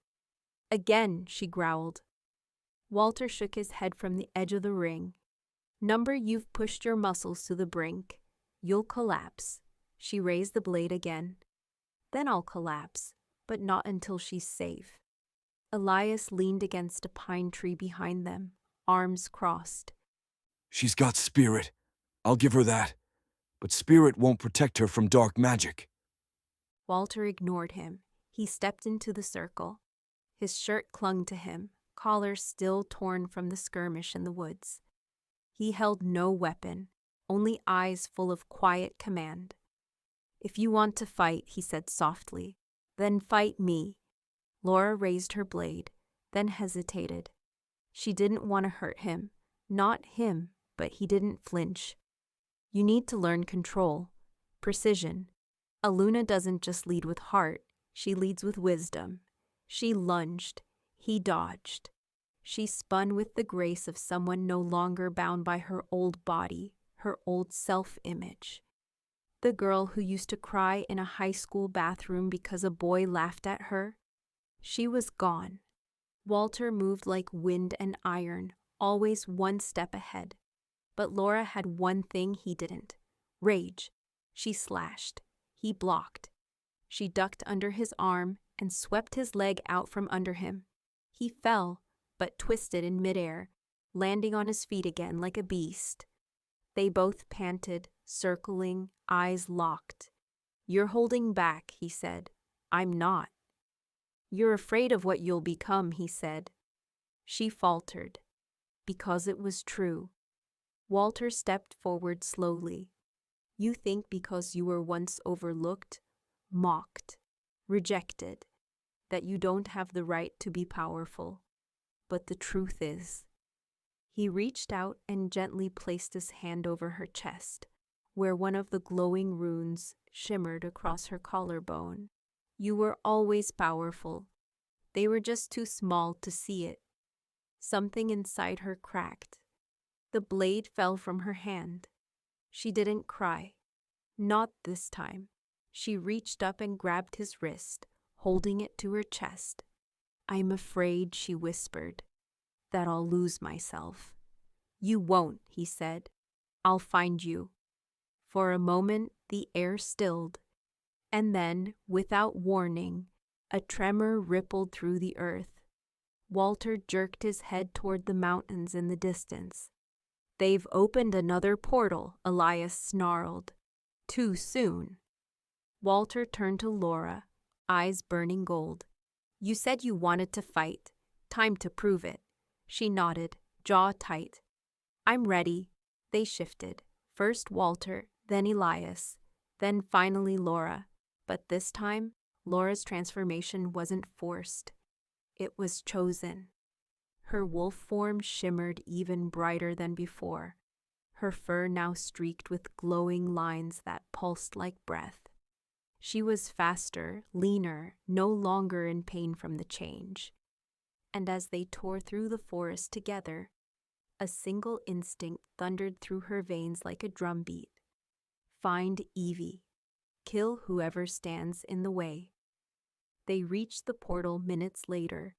Again, she growled. Walter shook his head from the edge of the ring. Number, you've pushed your muscles to the brink. You'll collapse. She raised the blade again. Then I'll collapse, but not until she's safe. Elias leaned against a pine tree behind them, arms crossed. She's got spirit. I'll give her that. But spirit won't protect her from dark magic. Walter ignored him. He stepped into the circle. His shirt clung to him, collar still torn from the skirmish in the woods. He held no weapon, only eyes full of quiet command. If you want to fight, he said softly, then fight me. Laura raised her blade, then hesitated. She didn't want to hurt him. Not him, but he didn't flinch. You need to learn control, precision. Aluna doesn't just lead with heart, she leads with wisdom. She lunged. He dodged. She spun with the grace of someone no longer bound by her old body, her old self-image. The girl who used to cry in a high school bathroom because a boy laughed at her, she was gone. Walter moved like wind and iron, always one step ahead. But Laura had one thing he didn't: rage. She slashed. He blocked. She ducked under his arm and swept his leg out from under him. He fell, but twisted in midair, landing on his feet again like a beast. They both panted, circling, eyes locked. You're holding back, he said. I'm not. You're afraid of what you'll become, he said. She faltered, because it was true. Walter stepped forward slowly. You think because you were once overlooked, mocked, rejected, that you don't have the right to be powerful. But the truth is, he reached out and gently placed his hand over her chest, where one of the glowing runes shimmered across her collarbone. You were always powerful. They were just too small to see it. Something inside her cracked. The blade fell from her hand. She didn't cry. Not this time. She reached up and grabbed his wrist, holding it to her chest. I'm afraid, she whispered, that I'll lose myself. You won't, he said. I'll find you. For a moment, the air stilled, and then, without warning, a tremor rippled through the earth. Walter jerked his head toward the mountains in the distance. They've opened another portal, Elias snarled. Too soon. Walter turned to Laura, eyes burning gold. You said you wanted to fight. Time to prove it. She nodded, jaw tight. I'm ready. They shifted. First Walter, then Elias, then finally Laura. But this time, Laura's transformation wasn't forced. It was chosen. Her wolf form shimmered even brighter than before, her fur now streaked with glowing lines that pulsed like breath. She was faster, leaner, no longer in pain from the change. And as they tore through the forest together, a single instinct thundered through her veins like a drumbeat. Find Evie. Kill whoever stands in the way. They reached the portal minutes later,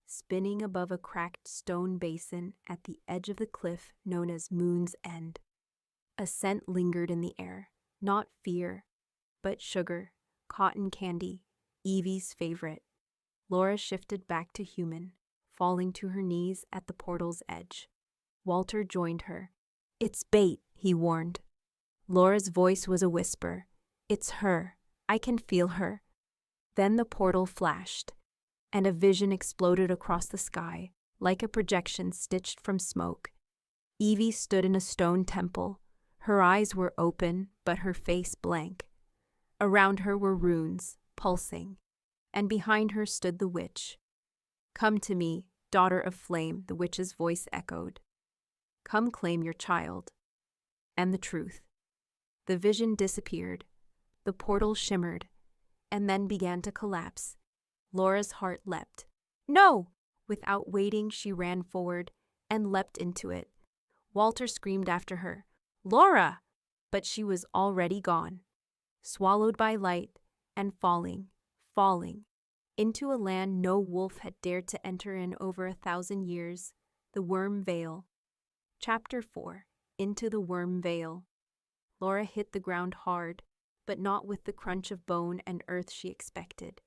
spinning above a cracked stone basin at the edge of the cliff known as Moon's End. A scent lingered in the air, not fear, but sugar, cotton candy, Evie's favorite. Laura shifted back to human, falling to her knees at the portal's edge. Walter joined her. It's bait, he warned. Laura's voice was a whisper. It's her. I can feel her. Then the portal flashed, and a vision exploded across the sky, like a projection stitched from smoke. Evie stood in a stone temple. Her eyes were open, but her face blank. Around her were runes, pulsing, and behind her stood the witch. Come to me, daughter of flame, the witch's voice echoed. Come claim your child. And the truth. The vision disappeared. The portal shimmered, and then began to collapse. Laura's heart leapt. No! Without waiting, she ran forward and leapt into it. Walter screamed after her, Laura! But she was already gone, swallowed by light and falling, into a land no wolf had dared to enter in over 1,000 years, the Worm Vale. Chapter 4. Into the Worm Vale. Laura hit the ground hard, but not with the crunch of bone and earth she expected.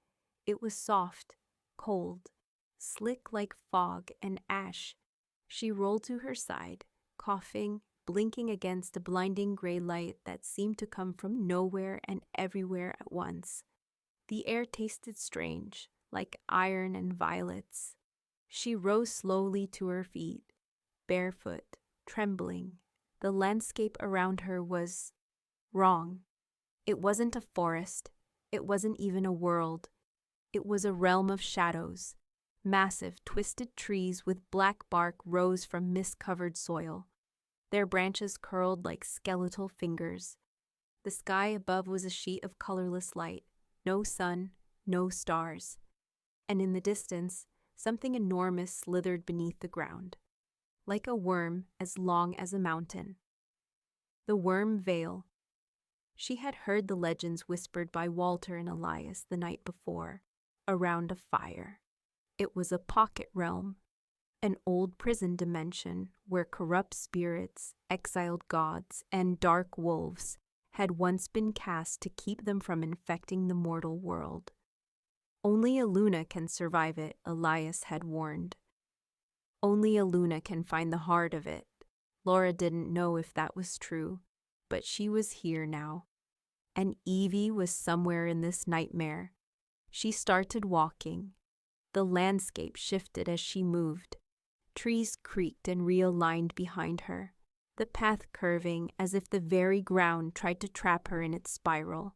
It was soft, cold, slick like fog and ash. She rolled to her side, coughing, blinking against a blinding gray light that seemed to come from nowhere and everywhere at once. The air tasted strange, like iron and violets. She rose slowly to her feet, barefoot, trembling. The landscape around her was wrong. It wasn't a forest. It wasn't even a world. It was a realm of shadows. Massive, twisted trees with black bark rose from mist-covered soil. Their branches curled like skeletal fingers. The sky above was a sheet of colorless light. No sun, no stars. And in the distance, something enormous slithered beneath the ground, like a worm as long as a mountain. The Worm Vale. She had heard the legends whispered by Walter and Elias the night before, around a fire. It was a pocket realm, an old prison dimension where corrupt spirits, exiled gods, and dark wolves had once been cast to keep them from infecting the mortal world. Only a Luna can survive it, Elias had warned. Only a Luna can find the heart of it. Laura didn't know if that was true, but she was here now. And Evie was somewhere in this nightmare. She started walking. The landscape shifted as she moved. Trees creaked and realigned behind her, the path curving as if the very ground tried to trap her in its spiral.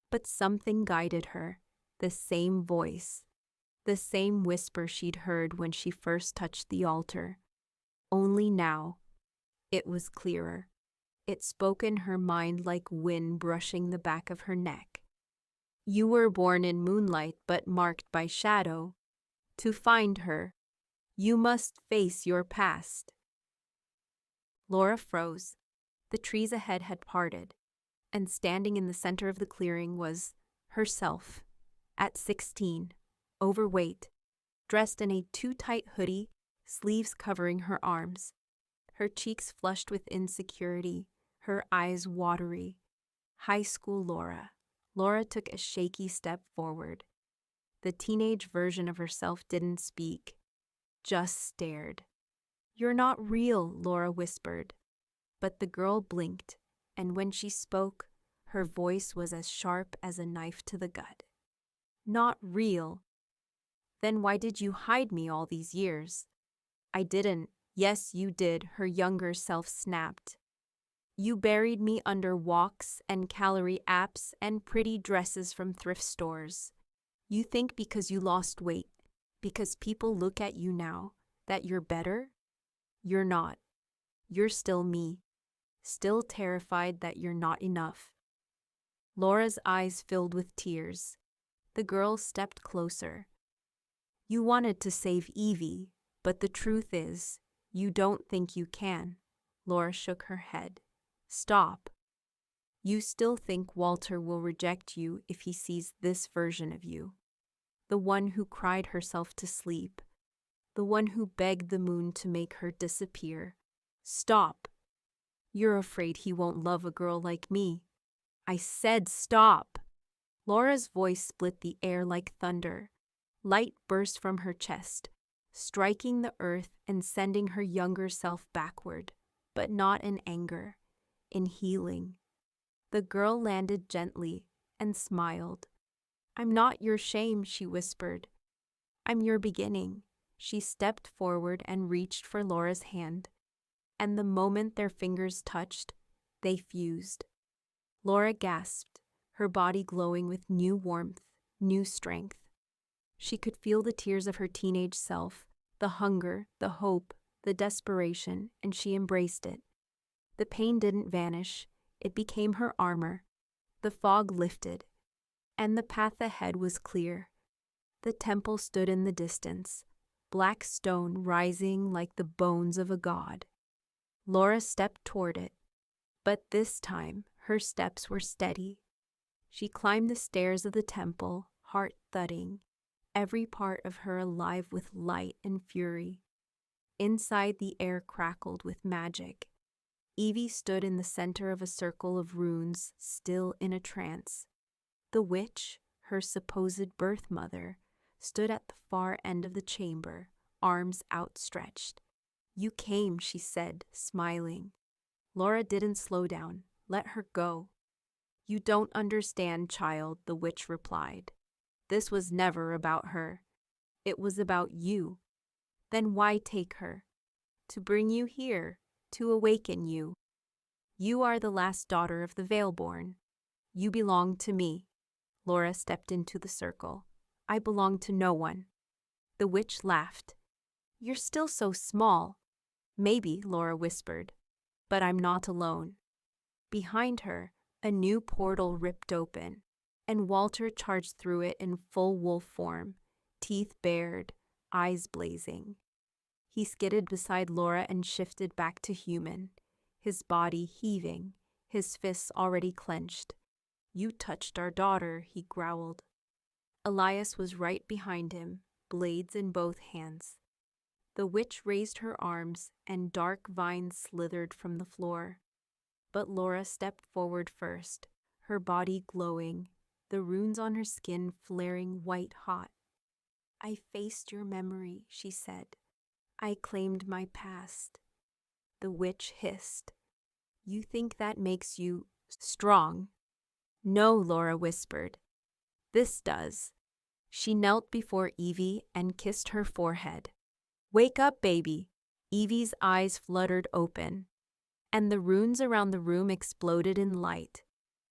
But something guided her, the same voice, the same whisper she'd heard when she first touched the altar. Only now, it was clearer. It spoke in her mind like wind brushing the back of her neck. You were born in moonlight but marked by shadow. To find her, you must face your past. Laura froze. The trees ahead had parted, and standing in the center of the clearing was herself, at 16, overweight, dressed in a too-tight hoodie, sleeves covering her arms. Her cheeks flushed with insecurity, her eyes watery. High school Laura. Laura took a shaky step forward. The teenage version of herself didn't speak, just stared. You're not real, Laura whispered. But the girl blinked, and when she spoke, her voice was as sharp as a knife to the gut. Not real. Then why did you hide me all these years? I didn't. Yes, you did, her younger self snapped. You buried me under walks and calorie apps and pretty dresses from thrift stores. You think because you lost weight, because people look at you now, that you're better? You're not. You're still me, still terrified that you're not enough. Laura's eyes filled with tears. The girl stepped closer. You wanted to save Evie, but the truth is, you don't think you can. Laura shook her head. Stop. You still think Walter will reject you if he sees this version of you. The one who cried herself to sleep. The one who begged the moon to make her disappear. Stop. You're afraid he won't love a girl like me. I said stop. Laura's voice split the air like thunder. Light burst from her chest, striking the earth and sending her younger self backward, but not in anger, in healing. The girl landed gently and smiled. I'm not your shame, she whispered. I'm your beginning. She stepped forward and reached for Laura's hand, and the moment their fingers touched, they fused. Laura gasped, her body glowing with new warmth, new strength. She could feel the tears of her teenage self, the hunger, the hope, the desperation, and she embraced it. The pain didn't vanish, it became her armor. The fog lifted, and the path ahead was clear. The temple stood in the distance, black stone rising like the bones of a god. Laura stepped toward it, but this time her steps were steady. She climbed the stairs of the temple, heart thudding, every part of her alive with light and fury. Inside, the air crackled with magic. Evie stood in the center of a circle of runes, still in a trance. The witch, her supposed birth mother, stood at the far end of the chamber, arms outstretched. You came, she said, smiling. Laura didn't slow down. Let her go. You don't understand, child, the witch replied. This was never about her. It was about you. Then why take her? To bring you here, to awaken you. You are the last daughter of the Veilborn. You belong to me. Laura stepped into the circle. I belong to no one. The witch laughed. You're still so small. Maybe, Laura whispered, but I'm not alone. Behind her, a new portal ripped open, and Walter charged through it in full wolf form, teeth bared, eyes blazing. He skidded beside Laura and shifted back to human, his body heaving, his fists already clenched. You touched our daughter, he growled. Elias was right behind him, blades in both hands. The witch raised her arms, and dark vines slithered from the floor. But Laura stepped forward first, her body glowing, the runes on her skin flaring white hot. I faced your memory, she said. I claimed my past. The witch hissed. You think that makes you strong? No, Laura whispered. This does. She knelt before Evie and kissed her forehead. Wake up, baby. Evie's eyes fluttered open, and the runes around the room exploded in light.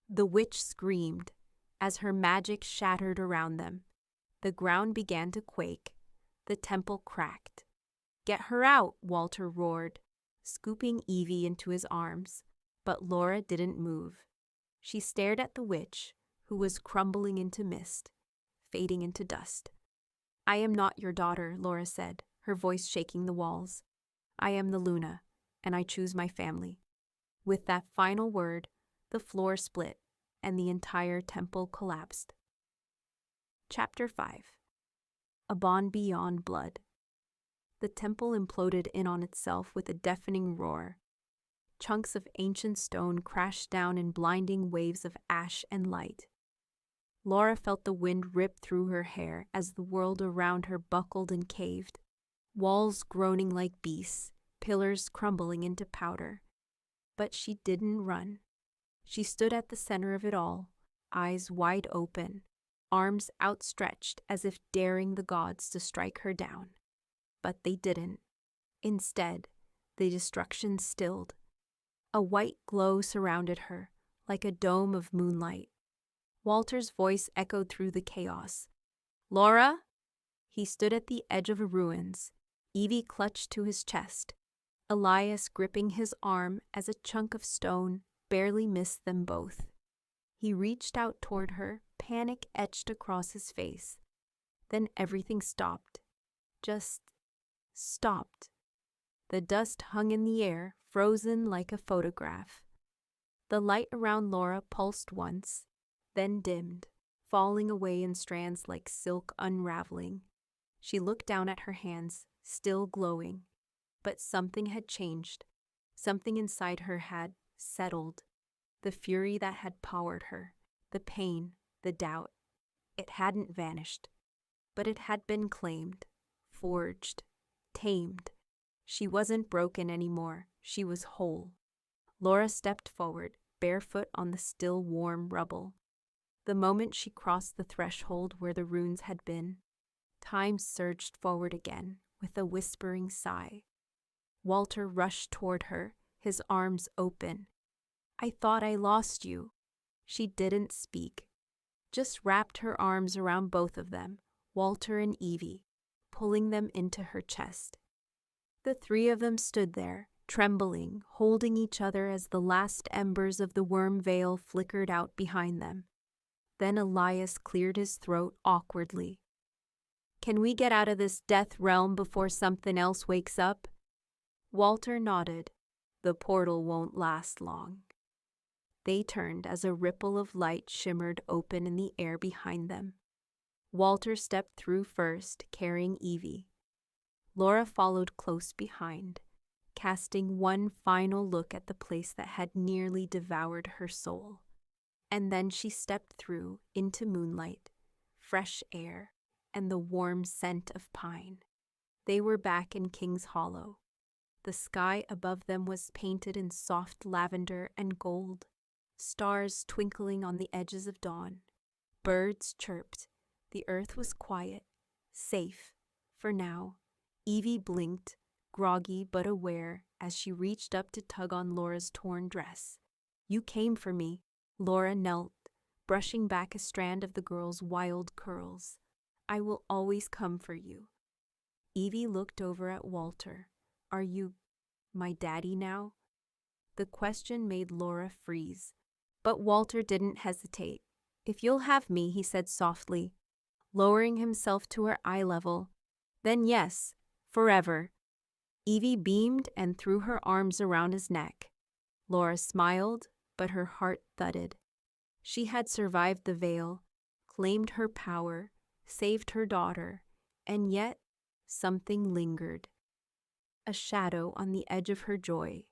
The witch screamed as her magic shattered around them. The ground began to quake. The temple cracked. Get her out, Walter roared, scooping Evie into his arms. But Laura didn't move. She stared at the witch, who was crumbling into mist, fading into dust. I am not your daughter, Laura said, her voice shaking the walls. I am the Luna, and I choose my family. With that final word, the floor split, and the entire temple collapsed. Chapter 5. A Bond Beyond Blood. The temple imploded in on itself with a deafening roar. Chunks of ancient stone crashed down in blinding waves of ash and light. Laura felt the wind rip through her hair as the world around her buckled and caved. Walls groaning like beasts, pillars crumbling into powder. But she didn't run. She stood at the center of it all, eyes wide open, arms outstretched as if daring the gods to strike her down. But they didn't. Instead, the destruction stilled. A white glow surrounded her, like a dome of moonlight. Walter's voice echoed through the chaos. "Laura?" He stood at the edge of the ruins, Evie clutched to his chest, Elias gripping his arm as a chunk of stone barely missed them both. He reached out toward her, panic etched across his face. Then everything stopped. Just stopped. The dust hung in the air, frozen like a photograph. The light around Laura pulsed once, then dimmed, falling away in strands like silk unraveling. She looked down at her hands, still glowing. But something had changed. Something inside her had settled. The fury that had powered her, the pain, the doubt. It hadn't vanished, but it had been claimed, forged, tamed. She wasn't broken anymore. She was whole. Laura stepped forward, barefoot on the still warm rubble. The moment she crossed the threshold where the runes had been, time surged forward again with a whispering sigh. Walter rushed toward her, his arms open. "I thought I lost you." She didn't speak, just wrapped her arms around both of them, Walter and Evie, pulling them into her chest. The three of them stood there, trembling, holding each other as the last embers of the worm veil flickered out behind them. Then Elias cleared his throat awkwardly. "Can we get out of this death realm before something else wakes up?" Walter nodded. "The portal won't last long." They turned as a ripple of light shimmered open in the air behind them. Walter stepped through first, carrying Evie. Laura followed close behind, casting one final look at the place that had nearly devoured her soul. And then she stepped through into moonlight, fresh air, and the warm scent of pine. They were back in King's Hollow. The sky above them was painted in soft lavender and gold, stars twinkling on the edges of dawn. Birds chirped. The earth was quiet, safe, for now. Evie blinked, groggy but aware, as she reached up to tug on Laura's torn dress. "You came for me." Laura knelt, brushing back a strand of the girl's wild curls. "I will always come for you." Evie looked over at Walter. "Are you my daddy now?" The question made Laura freeze. But Walter didn't hesitate. "If you'll have me," he said softly, lowering himself to her eye level, "then yes, forever." Evie beamed and threw her arms around his neck. Laura smiled, but her heart thudded. She had survived the veil, claimed her power, saved her daughter, and yet something lingered. A shadow on the edge of her joy.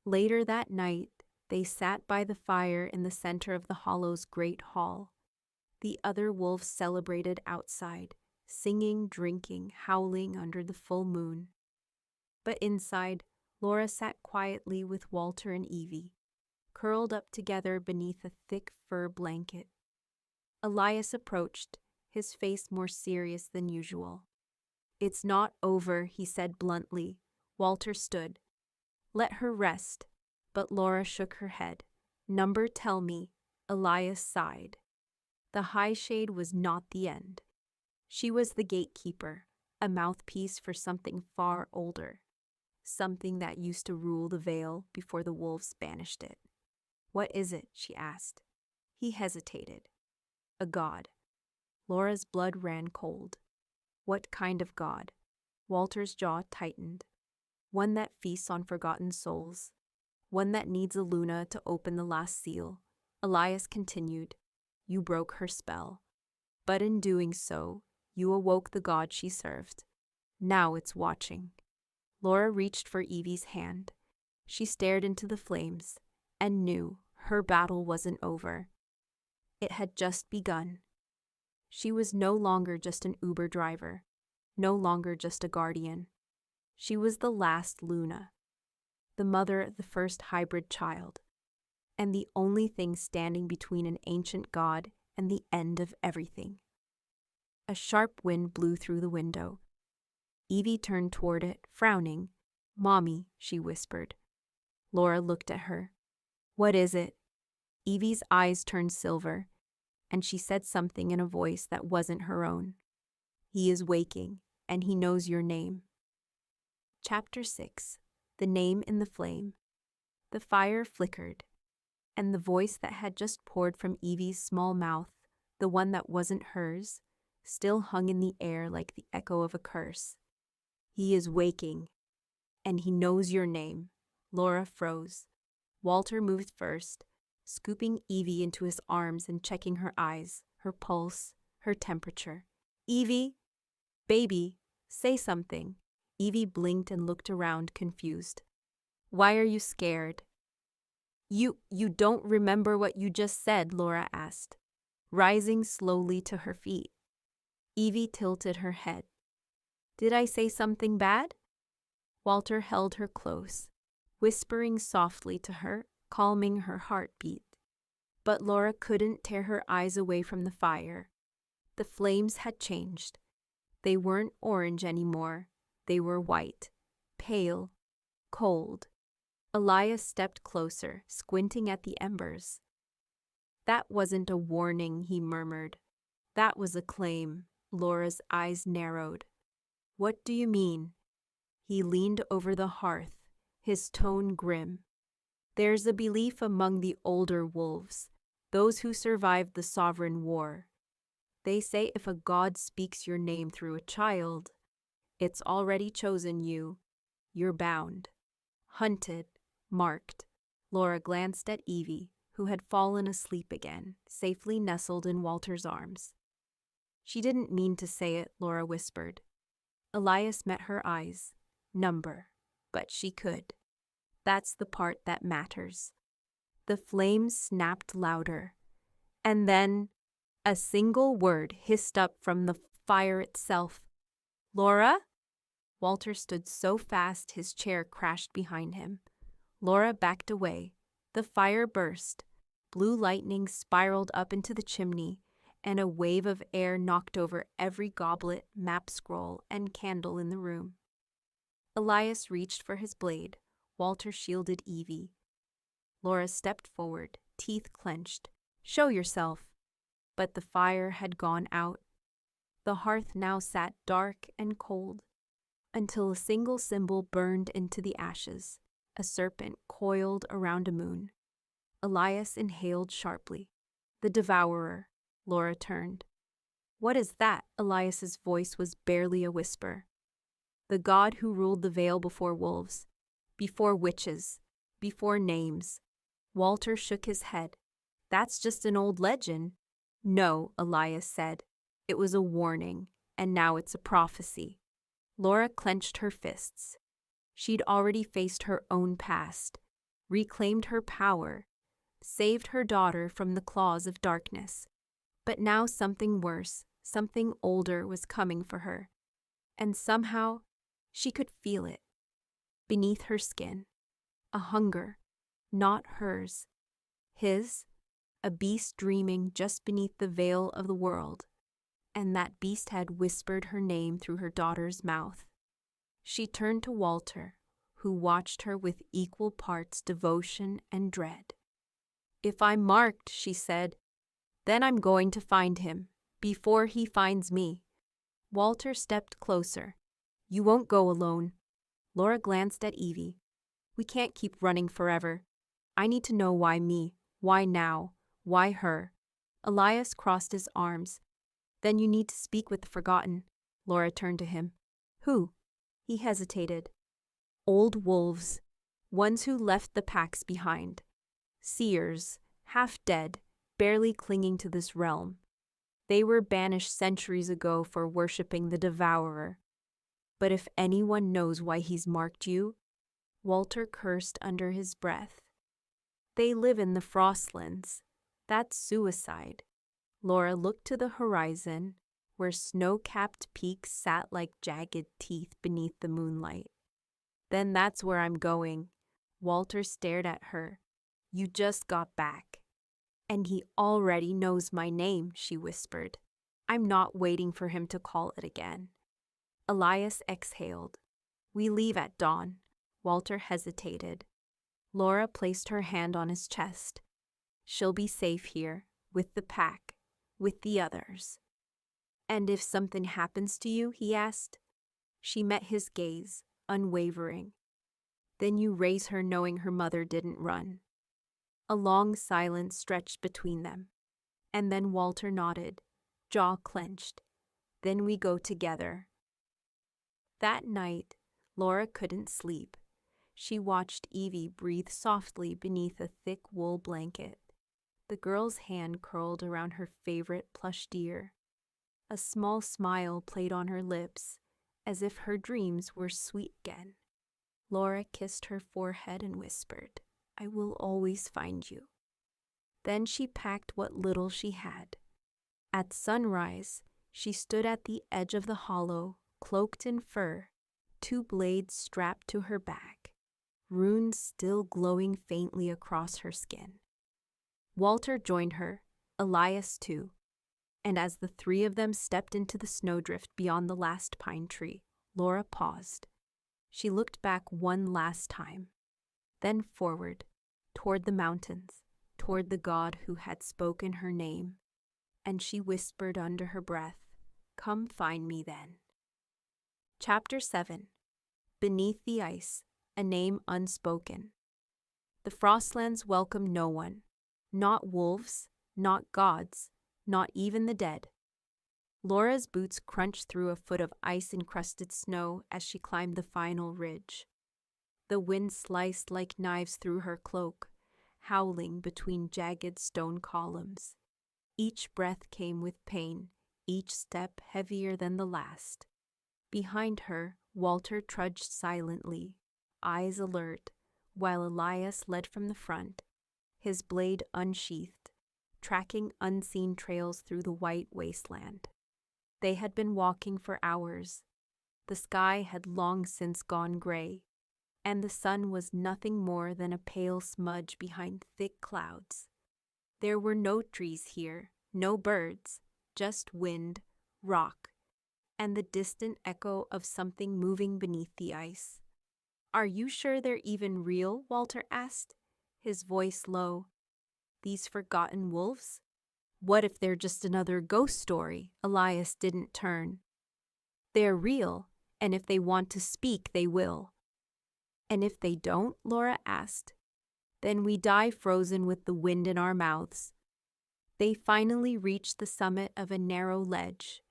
Later that night, they sat by the fire in the center of the Hollow's great hall. The other wolves celebrated outside, singing, drinking, howling under the full moon. But inside, Laura sat quietly with Walter and Evie, curled up together beneath a thick fur blanket. Elias approached, his face more serious than usual. "It's not over," he said bluntly. Walter stood. "Let her rest." But Laura shook her head. "Number, tell me." Elias sighed. The high shade was not the end. She was the gatekeeper, a mouthpiece for something far older, something that used to rule the Vale before the wolves banished it. "What is it?" she asked. He hesitated. "A god." Laura's blood ran cold. "What kind of god?" Walter's jaw tightened. "One that feasts on forgotten souls. One that needs a Luna to open the last seal." Elias continued. "You broke her spell. But in doing so, you awoke the god she served. Now it's watching." Laura reached for Evie's hand. She stared into the flames and knew her battle wasn't over. It had just begun. She was no longer just an Uber driver, no longer just a guardian. She was the last Luna, the mother of the first hybrid child, and the only thing standing between an ancient god and the end of everything. A sharp wind blew through the window. Evie turned toward it, frowning. "Mommy," she whispered. Laura looked at her. "What is it?" Evie's eyes turned silver, and she said something in a voice that wasn't her own. "He is waking, and he knows your name." Chapter 6. The Name in the Flame. The fire flickered, and the voice that had just poured from Evie's small mouth, the one that wasn't hers, still hung in the air like the echo of a curse. "He is waking, and he knows your name." Laura froze. Walter moved first, scooping Evie into his arms and checking her eyes, her pulse, her temperature. "Evie, baby, say something." Evie blinked and looked around, confused. "Why are you scared?" You don't remember what you just said?" Laura asked, rising slowly to her feet. Evie tilted her head. "Did I say something bad?" Walter held her close, whispering softly to her, calming her heartbeat. But Laura couldn't tear her eyes away from the fire. The flames had changed. They weren't orange anymore. They were white, pale, cold. Elias stepped closer, squinting at the embers. "That wasn't a warning," he murmured. "That was a claim." Laura's eyes narrowed. "What do you mean?" He leaned over the hearth, his tone grim. "There's a belief among the older wolves, those who survived the sovereign war. They say if a god speaks your name through a child, it's already chosen you. You're bound. Hunted. Marked." Laura glanced at Evie, who had fallen asleep again, safely nestled in Walter's arms. "She didn't mean to say it," Laura whispered. Elias met her eyes. "Number. But she could. That's the part that matters." The flames snapped louder. And then a single word hissed up from the fire itself. "Laura?" Walter stood so fast his chair crashed behind him. Laura backed away. The fire burst. Blue lightning spiraled up into the chimney, and a wave of air knocked over every goblet, map scroll, and candle in the room. Elias reached for his blade. Walter shielded Evie. Laura stepped forward, teeth clenched. "Show yourself." But the fire had gone out. The hearth now sat dark and cold, until a single symbol burned into the ashes, a serpent coiled around a moon. Elias inhaled sharply. "The devourer." Laura turned. "What is that?" Elias's voice was barely a whisper. "The god who ruled the Vale before wolves, before witches, before names." Walter shook his head. "That's just an old legend." "No," Elias said. "It was a warning, and now it's a prophecy." Laura clenched her fists. She'd already faced her own past, reclaimed her power, saved her daughter from the claws of darkness. But now something worse, something older was coming for her. And somehow, she could feel it. Beneath her skin. A hunger, not hers. His, a beast dreaming just beneath the veil of the world. And that beast had whispered her name through her daughter's mouth. She turned to Walter, who watched her with equal parts devotion and dread. "If I'm marked," she said, "then I'm going to find him, before he finds me." Walter stepped closer. "You won't go alone." Laura glanced at Evie. "We can't keep running forever. I need to know why me, why now, why her." Elias crossed his arms. "Then you need to speak with the forgotten." Laura turned to him. "Who?" He hesitated. "Old wolves, ones who left the packs behind. Seers, half dead, barely clinging to this realm. They were banished centuries ago for worshipping the devourer. But if anyone knows why he's marked you," Walter cursed under his breath, "they live in the Frostlands. That's suicide." Laura looked to the horizon, where snow-capped peaks sat like jagged teeth beneath the moonlight. "Then that's where I'm going." Walter stared at her. "You just got back." And he already knows my name, she whispered. I'm not waiting for him to call it again. Elias exhaled. We leave at dawn. Walter hesitated. Laura placed her hand on his chest. She'll be safe here, with the pack, with the others. And if something happens to you, he asked. She met his gaze, unwavering. Then you raise her knowing her mother didn't run. A long silence stretched between them. And then Walter nodded, jaw clenched. Then we go together. That night, Laura couldn't sleep. She watched Evie breathe softly beneath a thick wool blanket. The girl's hand curled around her favorite plush deer. A small smile played on her lips, as if her dreams were sweet again. Laura kissed her forehead and whispered, I will always find you. Then she packed what little she had. At sunrise, she stood at the edge of the hollow, cloaked in fur, 2 blades strapped to her back, runes still glowing faintly across her skin. Walter joined her, Elias too, and as the 3 of them stepped into the snowdrift beyond the last pine tree, Laura paused. She looked back one last time, then forward, toward the mountains, toward the god who had spoken her name, and she whispered under her breath, Come find me then. Chapter 7. Beneath the Ice, a Name Unspoken. The Frostlands welcome no one, not wolves, not gods, not even the dead. Laura's boots crunched through a foot of ice-encrusted snow as she climbed the final ridge. The wind sliced like knives through her cloak, howling between jagged stone columns. Each breath came with pain, each step heavier than the last. Behind her, Walter trudged silently, eyes alert, while Elias led from the front, his blade unsheathed, tracking unseen trails through the white wasteland. They had been walking for hours. The sky had long since gone gray, and the sun was nothing more than a pale smudge behind thick clouds. There were no trees here, no birds, just wind, rock, and the distant echo of something moving beneath the ice. Are you sure they're even real? Walter asked, his voice low. These forgotten wolves? What if they're just another ghost story? Elias didn't turn. They're real, and if they want to speak, they will. And if they don't? Laura asked. Then we die frozen with the wind in our mouths. They finally reached the summit of a narrow ledge.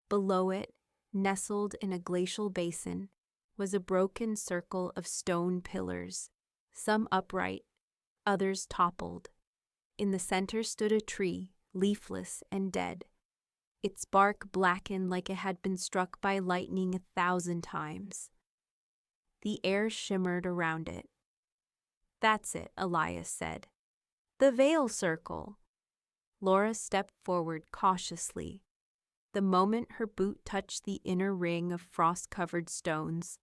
Below it, nestled in a glacial basin, was a broken circle of stone pillars, some upright, others toppled. In the center stood a tree, leafless and dead, its bark blackened like it had been struck by lightning 1,000 times. The air shimmered around it. That's it, Elias said. The veil circle. Laura stepped forward cautiously. The moment her boot touched the inner ring of frost-covered stones,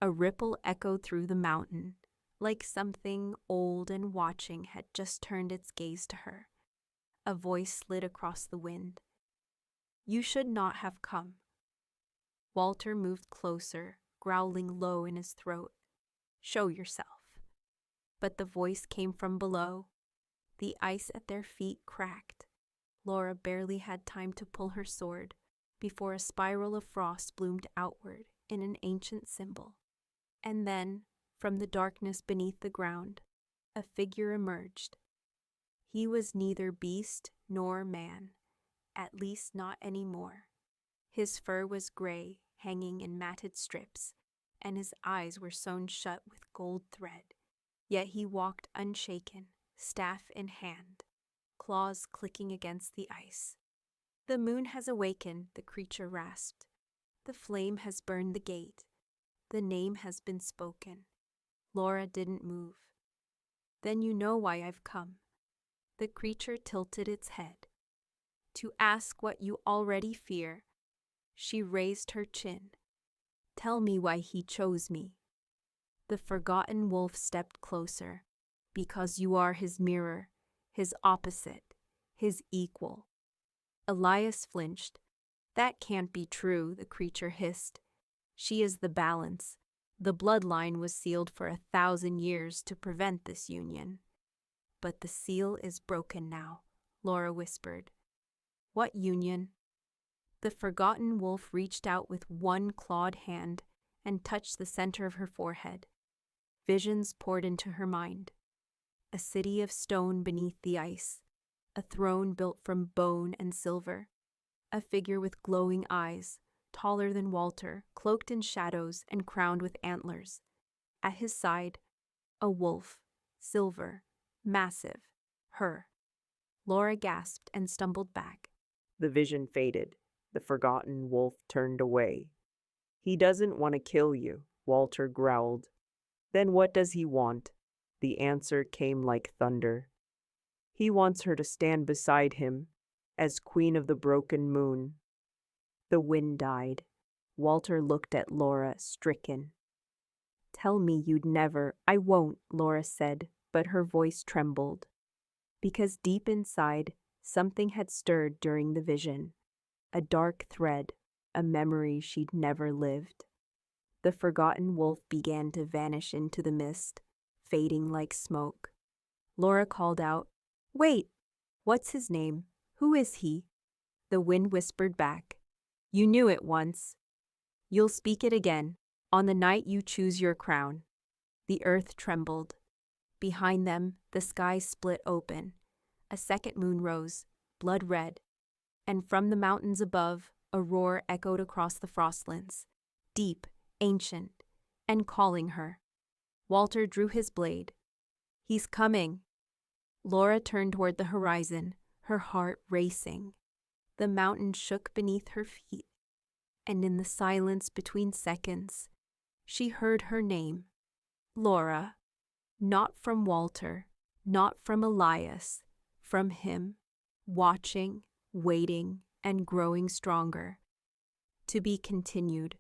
a ripple echoed through the mountain, like something old and watching had just turned its gaze to her. A voice slid across the wind. You should not have come. Walter moved closer, growling low in his throat. Show yourself. But the voice came from below. The ice at their feet cracked. Laura barely had time to pull her sword before a spiral of frost bloomed outward in an ancient symbol. And then, from the darkness beneath the ground, a figure emerged. He was neither beast nor man, at least not anymore. His fur was gray, hanging in matted strips, and his eyes were sewn shut with gold thread. Yet he walked unshaken, staff in hand, claws clicking against the ice. The moon has awakened, the creature rasped. The flame has burned the gate. The name has been spoken. Laura didn't move. Then you know why I've come. The creature tilted its head. To ask what you already fear. She raised her chin. Tell me why he chose me. The forgotten wolf stepped closer. Because you are his mirror, his opposite. his equal. Elias flinched. That can't be true, the creature hissed. She is the balance. The bloodline was sealed for 1,000 years to prevent this union. But the seal is broken now, Laura whispered. What union? The forgotten wolf reached out with one clawed hand and touched the center of her forehead. Visions poured into her mind. A city of stone beneath the ice, a throne built from bone and silver, a figure with glowing eyes, taller than Walter, cloaked in shadows and crowned with antlers. At his side, a wolf, silver, massive, her. Laura gasped and stumbled back. The vision faded. The forgotten wolf turned away. He doesn't want to kill you, Walter growled. Then what does he want? The answer came like thunder. He wants her to stand beside him, as queen of the broken moon. The wind died. Walter looked at Laura, stricken. Tell me you'd never. I won't, Laura said, but her voice trembled. Because deep inside, something had stirred during the vision. A dark thread, a memory she'd never lived. The forgotten wolf began to vanish into the mist, fading like smoke. Laura called out, Wait! What's his name? Who is he? The wind whispered back, You knew it once. You'll speak it again, on the night you choose your crown. The earth trembled. Behind them, the sky split open. A second moon rose, blood red, and from the mountains above, a roar echoed across the frostlands, deep, ancient, and calling her. Walter drew his blade. He's coming. Laura turned toward the horizon, her heart racing. The mountain shook beneath her feet, and in the silence between seconds, she heard her name, Laura. Not from Walter, not from Elias, from him, watching, waiting, and growing stronger. To be continued.